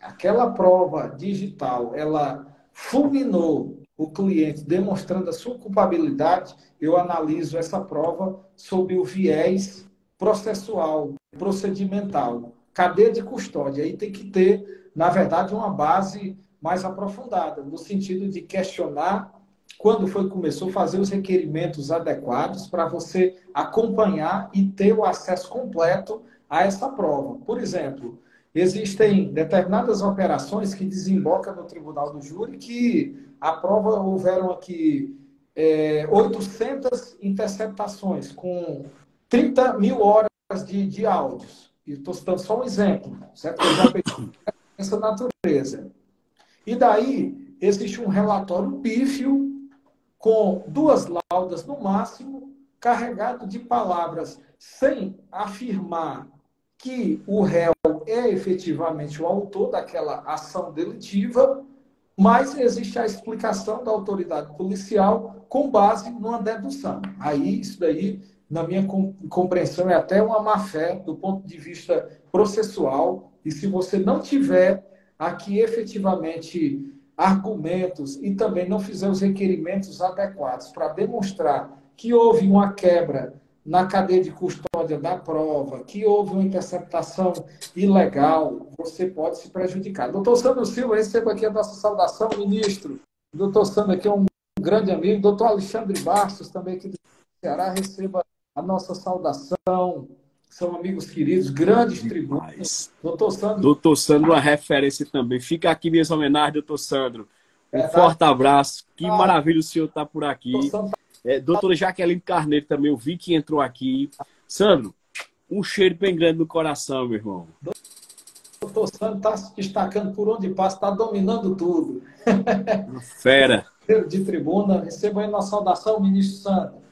aquela prova digital ela fulminou o cliente demonstrando a sua culpabilidade, eu analiso essa prova sob o viés processual, procedimental, cadeia de custódia. Aí tem que ter, na verdade, uma base mais aprofundada, no sentido de questionar quando foi que começou a fazer os requerimentos adequados para você acompanhar e ter o acesso completo a essa prova. Por exemplo, existem determinadas operações que desembocam no tribunal do júri que a prova houveram aqui 800 interceptações com 30 mil horas de áudios. E estou citando só um exemplo, certo? Eu já peguei essa natureza. E daí existe um relatório pífio com 2 laudas no máximo, carregado de palavras sem afirmar que o réu é efetivamente o autor daquela ação delitiva, mas existe a explicação da autoridade policial com base numa dedução. Aí, isso daí, na minha compreensão, é até uma má-fé do ponto de vista processual, e se você não tiver aqui efetivamente argumentos e também não fizer os requerimentos adequados para demonstrar que houve uma quebra na cadeia de custódia da prova, que houve uma interceptação ilegal, você pode se prejudicar. Doutor Sandro Silva, recebo aqui a nossa saudação, ministro. Doutor Sandro aqui é um grande amigo. Doutor Alexandre Bastos, também aqui do Ceará, receba a nossa saudação. São amigos queridos, grandes tribunos. Doutor Sandro, uma referência também. Fica aqui minhas homenagens, doutor Sandro. Um forte abraço. Que maravilha o senhor estar por aqui. Doutora Jaqueline Carneiro também, eu vi que entrou aqui. Sandro, um cheiro bem grande no coração, meu irmão. Doutor Sandro está se destacando por onde passa, está dominando tudo. Fera. De tribuna, receba aí nossa saudação, ministro Sandro.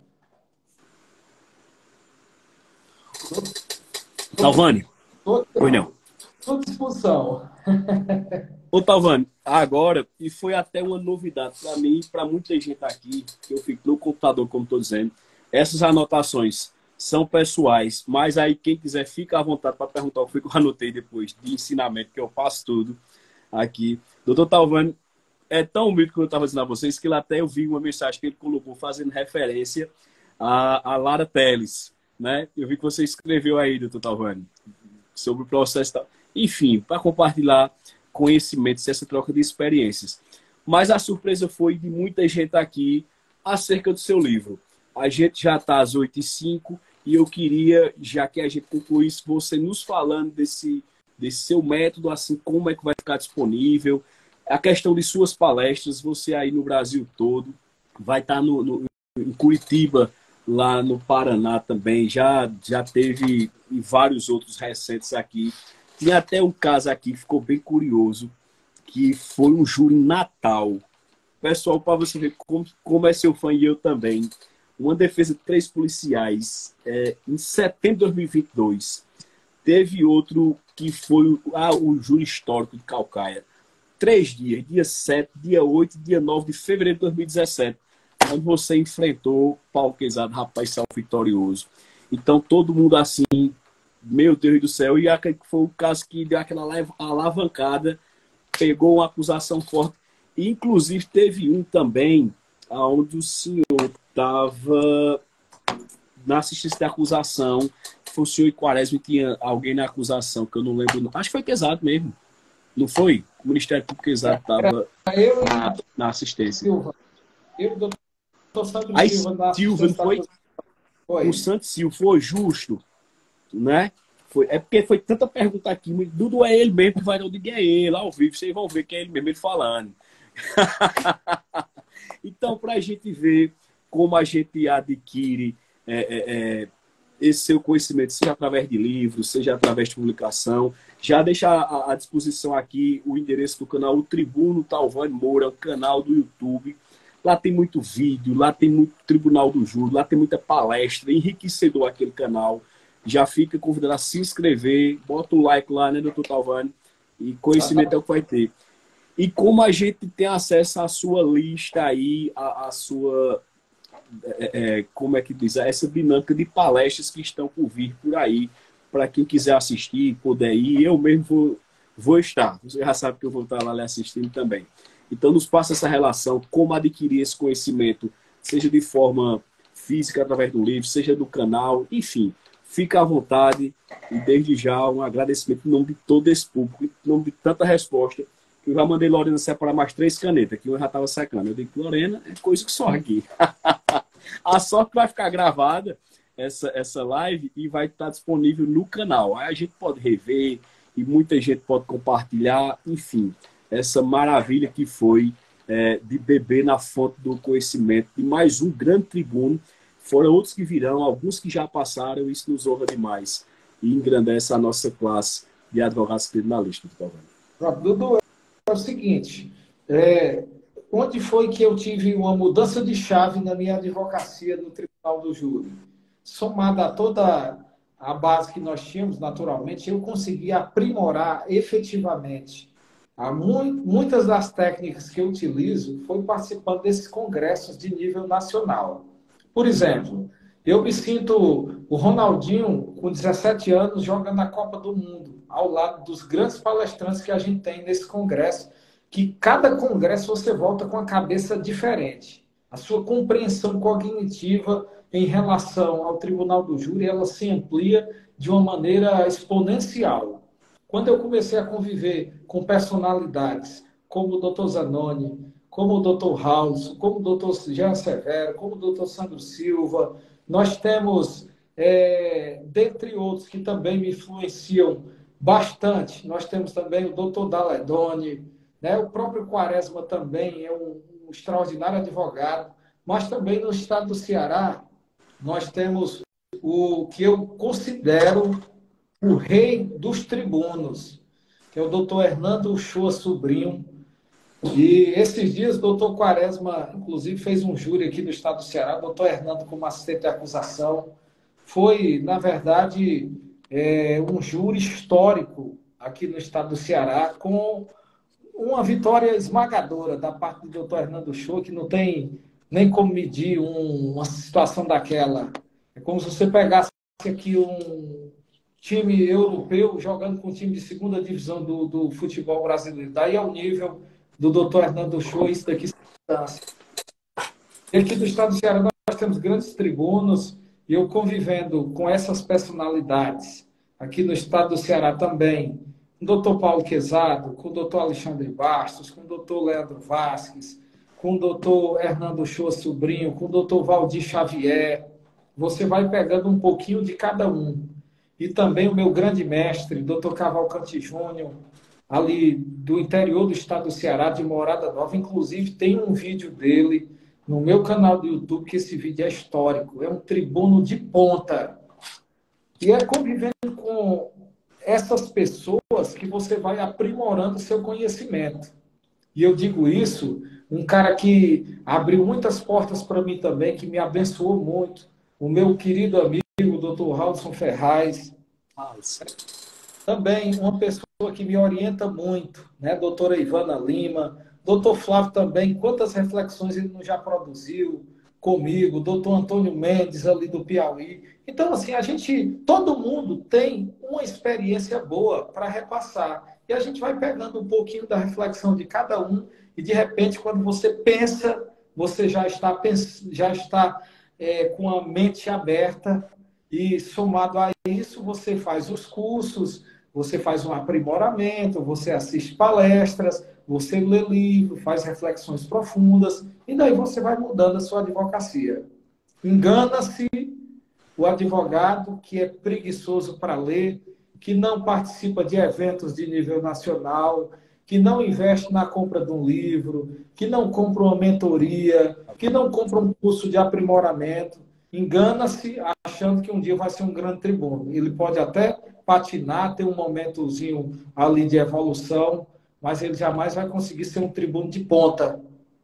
Talvani. Pois não. Estou à disposição. Ô, Talvani, agora, e foi até uma novidade para mim e para muita gente aqui, que eu fico no computador, como estou dizendo, essas anotações são pessoais, mas aí quem quiser fica à vontade para perguntar o que eu anotei depois de ensinamento, que eu faço tudo aqui. Doutor Talvani, é tão humilde que eu estava dizendo a vocês, que lá até eu vi uma mensagem que ele colocou fazendo referência a Lara Teles, né? Eu vi que você escreveu aí, doutor Talvani, sobre o processo. Enfim, para compartilhar conhecimentos, essa troca de experiências. Mas a surpresa foi de muita gente aqui acerca do seu livro. A gente já está às 8h05 e eu queria, já que a gente concluísse, você nos falando desse seu método, assim, como é que vai ficar disponível, a questão de suas palestras, você aí no Brasil todo, vai estar em Curitiba, lá no Paraná também, já teve vários outros recentes aqui. Tinha até um caso aqui que ficou bem curioso, que foi um júri em Natal. Pessoal, para você ver como é seu fã e eu também, uma defesa de 3 policiais em setembro de 2022. Teve outro que foi o júri histórico de Caucaia. 3 dias, dia 7, dia 8 e dia 9 de fevereiro de 2017. Onde você enfrentou Paulo Quezado, rapaz, saiu vitorioso. Então, todo mundo assim, Meu Deus do céu, e foi o caso que deu aquela alavancada, pegou uma acusação forte. Inclusive, teve um também, onde o senhor estava na assistência da acusação, foi o senhor e Quaresma, tinha alguém na acusação, que eu não lembro. Acho que foi Quezado mesmo, não foi? O Ministério Público Quezado estava na assistência. Silva. Eu e o doutor Sandro Aí Silva na Silva, não foi? Foi. O Santos Silva foi justo, né? É porque foi tanta pergunta aqui, mas Dudu é ele mesmo, que vai não dizer é ele, ao vivo, vocês vão ver que é ele mesmo ele falando. Então, para a gente ver como a gente adquire esse seu conhecimento, seja através de livros, seja através de publicação, já deixa à disposição aqui o endereço do canal, o Tribuno Talvani Moura, o canal do YouTube. Lá tem muito vídeo, lá tem muito Tribunal do Júri, lá tem muita palestra, enriquecedor aquele canal. Já fica convidado a se inscrever, bota o like lá, né, doutor Talvani? E conhecimento é o que vai ter. E como a gente tem acesso à sua lista aí, à sua, como é que diz, essa dinâmica de palestras que estão por vir por aí, para quem quiser assistir, puder ir, eu mesmo vou estar. Você já sabe que eu vou estar lá assistindo também. Então, nos passa essa relação, como adquirir esse conhecimento, seja de forma física, através do livro, seja do canal, enfim. Fica à vontade e, desde já, um agradecimento em nome de todo esse público, em nome de tanta resposta, que eu já mandei Lorena separar mais 3 canetas, que eu já estava secando. Eu digo, Lorena, é coisa que só aqui. A sorte vai ficar gravada, essa live, e vai estar disponível no canal. Aí a gente pode rever, e muita gente pode compartilhar, enfim. Essa maravilha que foi de beber na fonte do conhecimento de mais um grande tribuno, fora outros que virão, alguns que já passaram, isso nos honra demais e engrandece a nossa classe de advogados criminalistas. Dudu, é o seguinte, onde foi que eu tive uma mudança de chave na minha advocacia no Tribunal do Júri? Somada a toda a base que nós tínhamos, naturalmente, eu consegui aprimorar efetivamente. Muitas das técnicas que eu utilizo foi participando desses congressos de nível nacional. Por exemplo, eu me sinto o Ronaldinho, com 17 anos, jogando a Copa do Mundo, ao lado dos grandes palestrantes que a gente tem nesse congresso, que cada congresso você volta com a cabeça diferente. A sua compreensão cognitiva em relação ao Tribunal do Júri, ela se amplia de uma maneira exponencial. Quando eu comecei a conviver com personalidades como o Dr. Zanoni, como o Dr. House, como o Dr. Jean Severo, como o Dr. Sandro Silva, nós temos, dentre outros que também me influenciam bastante, nós temos também o Dr. Daledoni, né? O próprio Quaresma também é um extraordinário advogado, mas também no estado do Ceará nós temos o que eu considero o rei dos tribunos, que é o doutor Hernando Uchoa Sobrinho. E esses dias o doutor Quaresma, inclusive, fez um júri aqui no estado do Ceará, o doutor Hernando como assistente de acusação. Foi, na verdade, um júri histórico aqui no estado do Ceará, com uma vitória esmagadora da parte do doutor Hernando Uchoa, que não tem nem como medir uma situação daquela. É como se você pegasse aqui um time europeu jogando com um time de segunda divisão do futebol brasileiro. Daí ao nível do doutor Hernando Uchoa, isso daqui e aqui do estado do Ceará nós temos grandes tribunos, e eu convivendo com essas personalidades aqui no estado do Ceará também, com o doutor Paulo Quezado, com o doutor Alexandre Bastos, com o doutor Leandro Vasques, com o doutor Hernando Uchoa Sobrinho, com o doutor Valdir Xavier. Você vai pegando um pouquinho de cada um. E também o meu grande mestre, doutor Cavalcante Júnior, ali do interior do estado do Ceará, de Morada Nova. Inclusive, tem um vídeo dele no meu canal do YouTube, que esse vídeo é histórico. É um tribuno de ponta. E é convivendo com essas pessoas que você vai aprimorando o seu conhecimento. E eu digo isso, um cara que abriu muitas portas para mim também, que me abençoou muito, o meu querido amigo, o doutor Raulson Ferraz. Também uma pessoa que me orienta muito, né? Doutora Ivana Lima, doutor Flávio também, quantas reflexões ele já produziu, comigo, doutor Antônio Mendes, ali do Piauí. Então, assim, todo mundo tem uma experiência boa para repassar. E a gente vai pegando um pouquinho da reflexão de cada um, e de repente, quando você pensa, você já está com a mente aberta, e somado a isso, você faz os cursos, você faz um aprimoramento, você assiste palestras, você lê livro, faz reflexões profundas, e daí você vai mudando a sua advocacia. Engana-se o advogado que é preguiçoso para ler, que não participa de eventos de nível nacional, que não investe na compra de um livro, que não compra uma mentoria, que não compra um curso de aprimoramento. Engana-se achando que um dia vai ser um grande tribuno. Ele pode até patinar, ter um momentozinho ali de evolução, mas ele jamais vai conseguir ser um tribuno de ponta,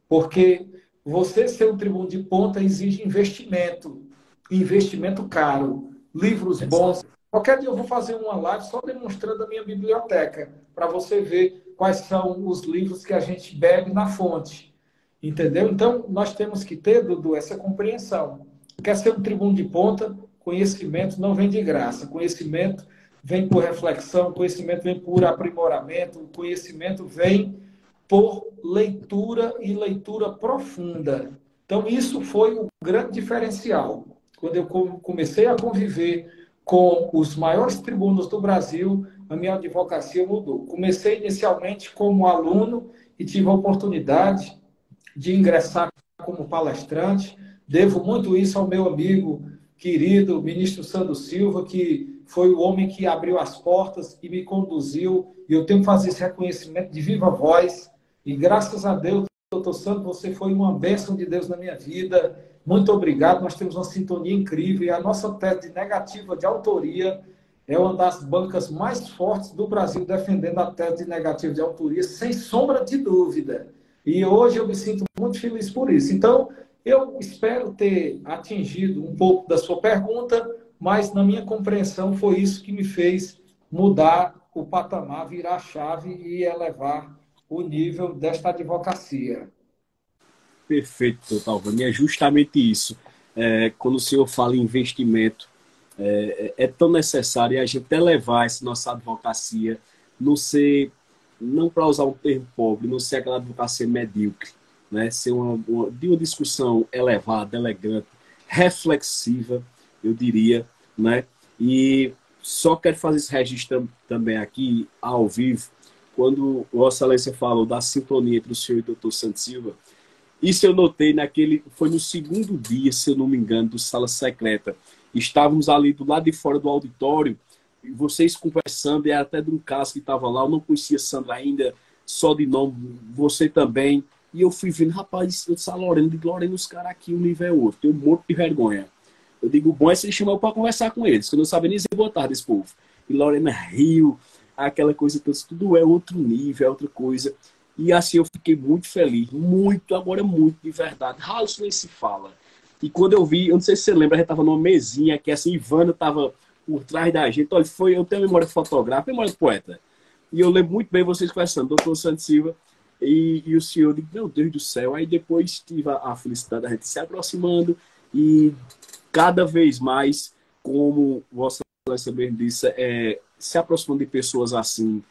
porque você ser um tribuno de ponta exige investimento caro, livros bons. Qualquer dia eu vou fazer uma live só demonstrando a minha biblioteca, para você ver quais são os livros que a gente bebe na fonte. Entendeu? Então, nós temos que ter, Dudu, essa compreensão. Quer ser um tribuno de ponta? Conhecimento não vem de graça. Conhecimento vem por reflexão, conhecimento vem por aprimoramento, conhecimento vem por leitura e leitura profunda. Então, isso foi o grande diferencial. Quando eu comecei a conviver com os maiores tribunos do Brasil, a minha advocacia mudou. Comecei inicialmente como aluno e tive a oportunidade de ingressar como palestrante. Devo muito isso ao meu amigo querido, ministro Sandro Silva, que foi o homem que abriu as portas e me conduziu. E eu tenho que fazer esse reconhecimento de viva voz. E graças a Deus, doutor Sandro, você foi uma bênção de Deus na minha vida. Muito obrigado. Nós temos uma sintonia incrível. E a nossa tese negativa de autoria é uma das bancas mais fortes do Brasil defendendo a tese negativa de autoria, sem sombra de dúvida. E hoje eu me sinto muito feliz por isso. Então, eu espero ter atingido um pouco da sua pergunta, mas na minha compreensão foi isso que me fez mudar o patamar, virar a chave e elevar o nível desta advocacia. Perfeito, doutor Talvani. É justamente isso. Quando o senhor fala em investimento, é tão necessário a gente elevar essa nossa advocacia, não para usar um termo pobre, não ser aquela advocacia medíocre, né? Ser de uma discussão elevada, elegante, reflexiva, eu diria, né? E só quero fazer esse registro também aqui, ao vivo, quando Vossa Excelência falou da sintonia entre o senhor e o doutor Santos Silva. Isso eu notei foi no segundo dia, se eu não me engano, do Sala Secreta. Estávamos ali do lado de fora do auditório, e vocês conversando, e até de um caso que estava lá, eu não conhecia Sandra ainda, só de nome, você também. E eu fui vendo, rapaz, eu disse a Lorena, os caras aqui, o nível é outro, tem um monte de vergonha. Eu digo, o bom é se ele chamou para conversar com eles, que eu não sabia nem dizer boa tarde esse povo. E Lorena riu, aquela coisa, tudo é outro nível, é outra coisa. E assim eu fiquei muito feliz, muito, agora muito, de verdade. Raulson nem se fala. E quando eu vi, eu não sei se você lembra, a gente estava numa mesinha que assim, Ivana estava por trás da gente. Olha, eu tenho memória fotográfica, memória de poeta. E eu lembro muito bem vocês conversando, doutor Santos Silva e o senhor, eu digo, meu Deus do céu. Aí depois tive a felicidade da gente se aproximando e cada vez mais, como Vossa Excelência bem disse, se aproximando de pessoas assim,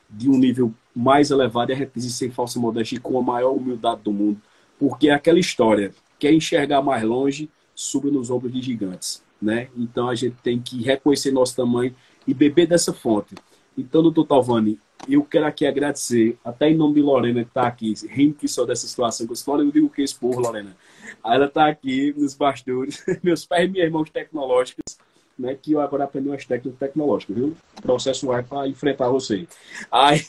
de um nível mais elevado, e a gente diz sem falsa modéstia, com a maior humildade do mundo. Porque é aquela história, quer enxergar mais longe, suba nos ombros de gigantes, né? Então a gente tem que reconhecer nosso tamanho e beber dessa fonte. Então, doutor Talvani, eu quero aqui agradecer, até em nome de Lorena, que está aqui, rindo que só dessa situação. Eu digo o que esse porra, Lorena. Aí ela está aqui nos bastidores, meus pais e minhas mãos tecnológicas, né, que eu agora aprendi umas técnicas tecnológicas, viu? Processo ar para enfrentar você. Aí,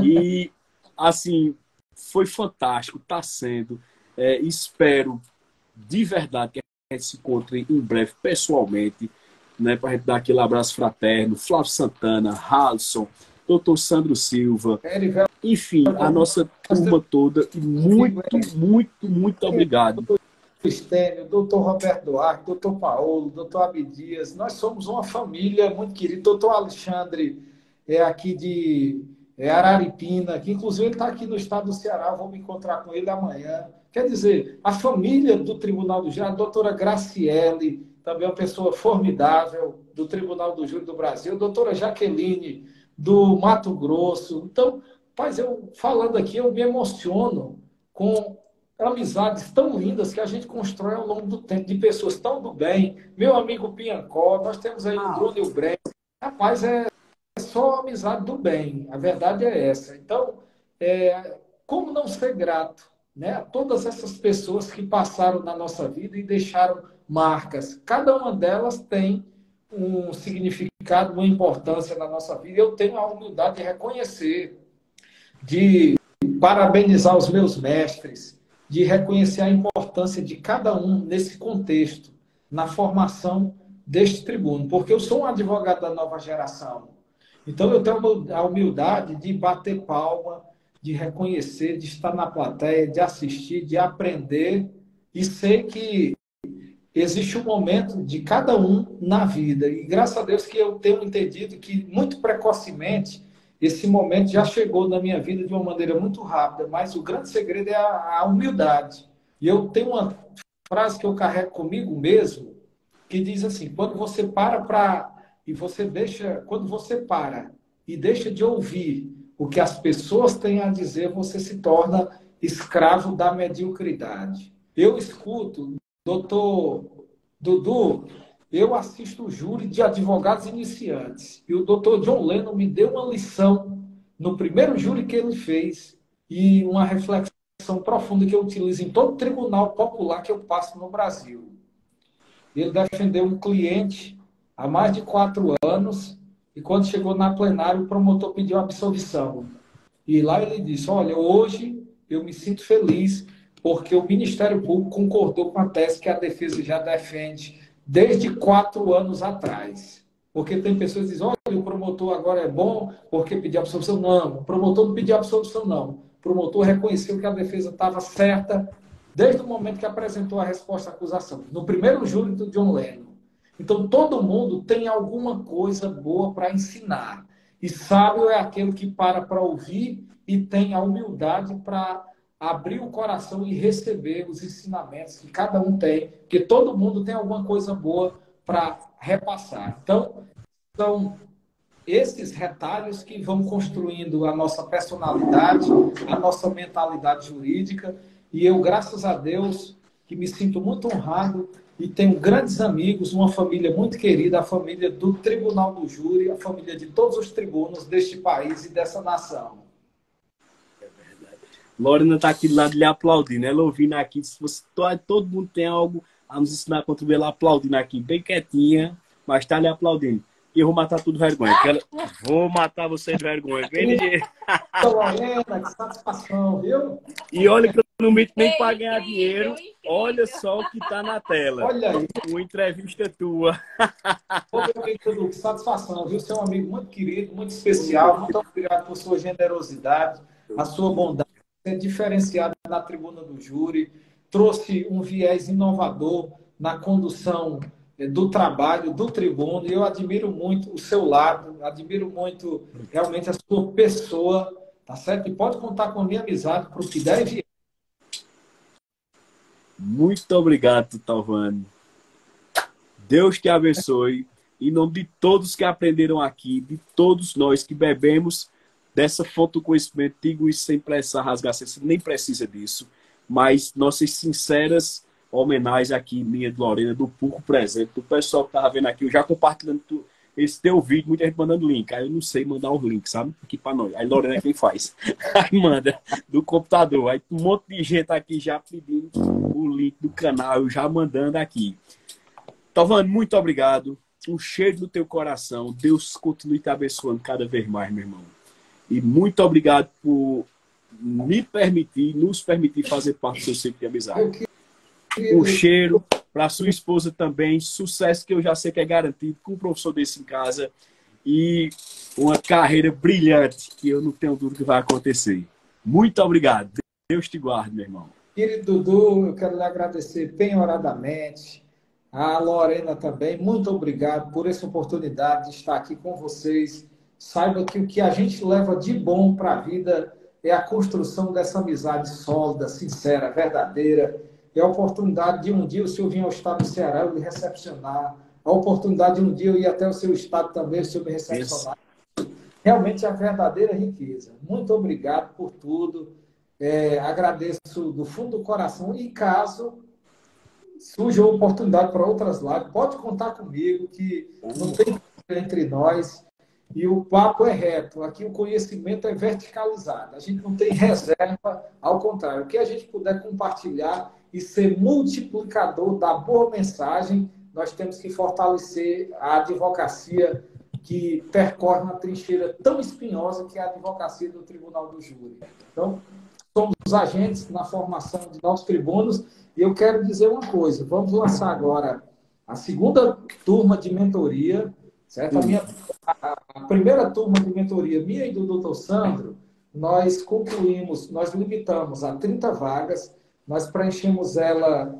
e, assim, foi fantástico, está sendo. Espero, de verdade, que a gente se encontre em breve, pessoalmente, né, para a gente dar aquele abraço fraterno. Flávio Santana, Halisson, doutor Sandro Silva, enfim, a nossa turma toda. E muito, muito, muito obrigado. Cristênio, doutor Roberto Duarte, doutor Paulo, doutor Abdias, nós somos uma família muito querida. Doutor Alexandre é aqui de Araripina, que inclusive ele está aqui no estado do Ceará, vou me encontrar com ele amanhã. Quer dizer, a família do Tribunal do Júri, a doutora Graciele, também uma pessoa formidável do Tribunal do Júri do Brasil, a doutora Jaqueline, do Mato Grosso. Então, paz, eu falando aqui, eu me emociono com amizades tão lindas que a gente constrói ao longo do tempo, de pessoas tão do bem. Meu amigo Piancó, nós temos aí o Drônio Breno. Rapaz, é só amizade do bem. A verdade é essa. Então, como não ser grato, né, a todas essas pessoas que passaram na nossa vida e deixaram marcas. Cada uma delas tem um significado, uma importância na nossa vida. Eu tenho a humildade de reconhecer, de parabenizar os meus mestres, de reconhecer a importância de cada um nesse contexto, na formação deste tribuno, porque eu sou um advogado da nova geração. Então, eu tenho a humildade de bater palma, de reconhecer, de estar na plateia, de assistir, de aprender, e sei que existe um momento de cada um na vida. E graças a Deus que eu tenho entendido que, muito precocemente, esse momento já chegou na minha vida de uma maneira muito rápida, mas o grande segredo é a humildade. E eu tenho uma frase que eu carrego comigo mesmo, que diz assim: quando você para e deixa de ouvir o que as pessoas têm a dizer, você se torna escravo da mediocridade. Eu escuto, doutor Dudu, eu assisto o júri de advogados iniciantes. E o doutor John Lennon me deu uma lição no primeiro júri que ele fez e uma reflexão profunda que eu utilizo em todo tribunal popular que eu passo no Brasil. Ele defendeu um cliente há mais de 4 anos e quando chegou na plenária, o promotor pediu absolvição. E lá ele disse: olha, hoje eu me sinto feliz porque o Ministério Público concordou com a tese que a defesa já defende desde 4 anos atrás. Porque tem pessoas que dizem: olha, o promotor agora é bom porque pediu absolvição. Não, o promotor não pediu absolvição, não. O promotor reconheceu que a defesa estava certa desde o momento que apresentou a resposta à acusação, no primeiro júri do John Lennon. Então, todo mundo tem alguma coisa boa para ensinar. E sábio é aquele que para ouvir e tem a humildade para abrir o coração e receber os ensinamentos que cada um tem, porque todo mundo tem alguma coisa boa para repassar. Então, são esses retalhos que vão construindo a nossa personalidade, a nossa mentalidade jurídica. E eu, graças a Deus, que me sinto muito honrado e tenho grandes amigos, uma família muito querida, a família do Tribunal do Júri, a família de todos os tribunos deste país e dessa nação. Lorena está aqui do lado lhe aplaudindo, ela ouvindo aqui. Se você, todo mundo tem algo a nos ensinar a contribuir, ela aplaudindo aqui, bem quietinha, mas está lhe aplaudindo. E eu vou matar tudo de vergonha. Vou matar você de vergonha. Bem ligeiro. Lorena, que satisfação, viu? E olha que eu não minto nem para ganhar dinheiro. Olha só o que está na tela. Olha aí. Uma entrevista tua. Ô, meu amigo Dudu, que satisfação, viu? Você é um amigo muito querido, muito especial. Muito obrigado por sua generosidade, a sua bondade. Você é diferenciado na tribuna do júri. Trouxe um viés inovador na condução do trabalho do tribuno, e eu admiro muito o seu lado, admiro muito realmente a sua pessoa, tá certo? E pode contar com a minha amizade para o que der e vier. Muito obrigado, Talvani. Deus te abençoe. Em nome de todos que aprenderam aqui, de todos nós que bebemos dessa fonte do conhecimento, digo isso sem precisar rasgar, você nem precisa disso, mas nossas sinceras homenagem aqui, minha de Lorena, do Público Presente, do pessoal que estava vendo aqui, eu já compartilhando esse teu vídeo, muita gente mandando link, aí eu não sei mandar os links, sabe? Aqui para nós. Aí Lorena é quem faz. Aí manda do computador. Aí um monte de gente aqui já pedindo o link do canal, eu já mandando aqui. Talvani, muito obrigado. Um cheiro no teu coração. Deus continue te abençoando cada vez mais, meu irmão. E muito obrigado por nos permitir fazer parte do seu ciclo de amizade. Um cheiro para sua esposa também, sucesso que eu já sei que é garantido com um professor desse em casa e uma carreira brilhante que eu não tenho dúvida que vai acontecer. Muito obrigado. Deus te guarde, meu irmão. Querido Dudu, eu quero lhe agradecer penhoradamente. A Lorena também, muito obrigado por essa oportunidade de estar aqui com vocês. Saiba que o que a gente leva de bom para a vida é a construção dessa amizade sólida, sincera, verdadeira. É a oportunidade de um dia o senhor vir ao estado do Ceará, eu lhe recepcionar. A oportunidade de um dia eu ir até o seu estado também, o senhor me recepcionar. Realmente é a verdadeira riqueza. Muito obrigado por tudo. Agradeço do fundo do coração. E caso surja a oportunidade para outras lives, pode contar comigo, que não tem entre nós. E o papo é reto. Aqui o conhecimento é verticalizado. A gente não tem reserva, ao contrário. O que a gente puder compartilhar e ser multiplicador da boa mensagem, nós temos que fortalecer a advocacia que percorre uma trincheira tão espinhosa que é a advocacia do Tribunal do Júri. Então, somos agentes na formação de novos tribunos. E eu quero dizer uma coisa. Vamos lançar agora a segunda turma de mentoria, certo? A primeira turma de mentoria minha e do Dr. Sandro, nós concluímos, nós limitamos a 30 vagas, nós preenchemos ela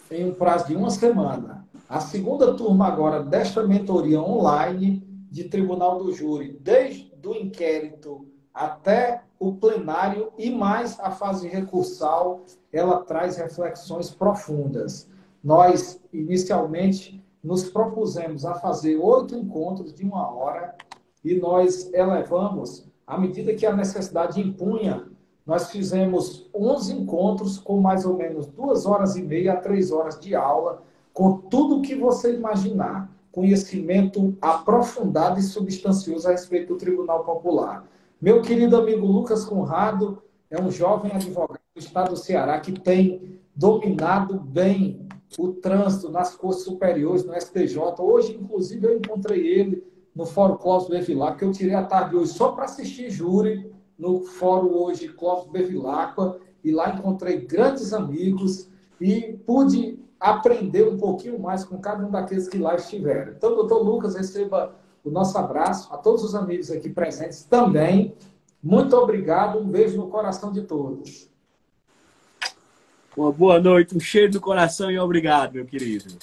em um prazo de uma semana. A segunda turma agora desta mentoria online de Tribunal do Júri, desde o inquérito até o plenário e mais a fase recursal, ela traz reflexões profundas. Nós, inicialmente, nos propusemos a fazer 8 encontros de 1 hora e nós elevamos, à medida que a necessidade impunha, nós fizemos 11 encontros com mais ou menos 2 horas e meia a 3 horas de aula, com tudo o que você imaginar, conhecimento aprofundado e substancioso a respeito do Tribunal Popular. Meu querido amigo Lucas Conrado é um jovem advogado do estado do Ceará que tem dominado bem o trânsito nas cortes superiores, no STJ. Hoje, inclusive, eu encontrei ele no Fórum Clóvis Bevilacqua, que eu tirei a tarde hoje só para assistir júri no Fórum hoje Clóvis Bevilacqua, e lá encontrei grandes amigos e pude aprender um pouquinho mais com cada um daqueles que lá estiveram. Então, doutor Lucas, receba o nosso abraço, a todos os amigos aqui presentes também. Muito obrigado, um beijo no coração de todos. Uma boa noite, um cheiro no coração e obrigado, meu querido.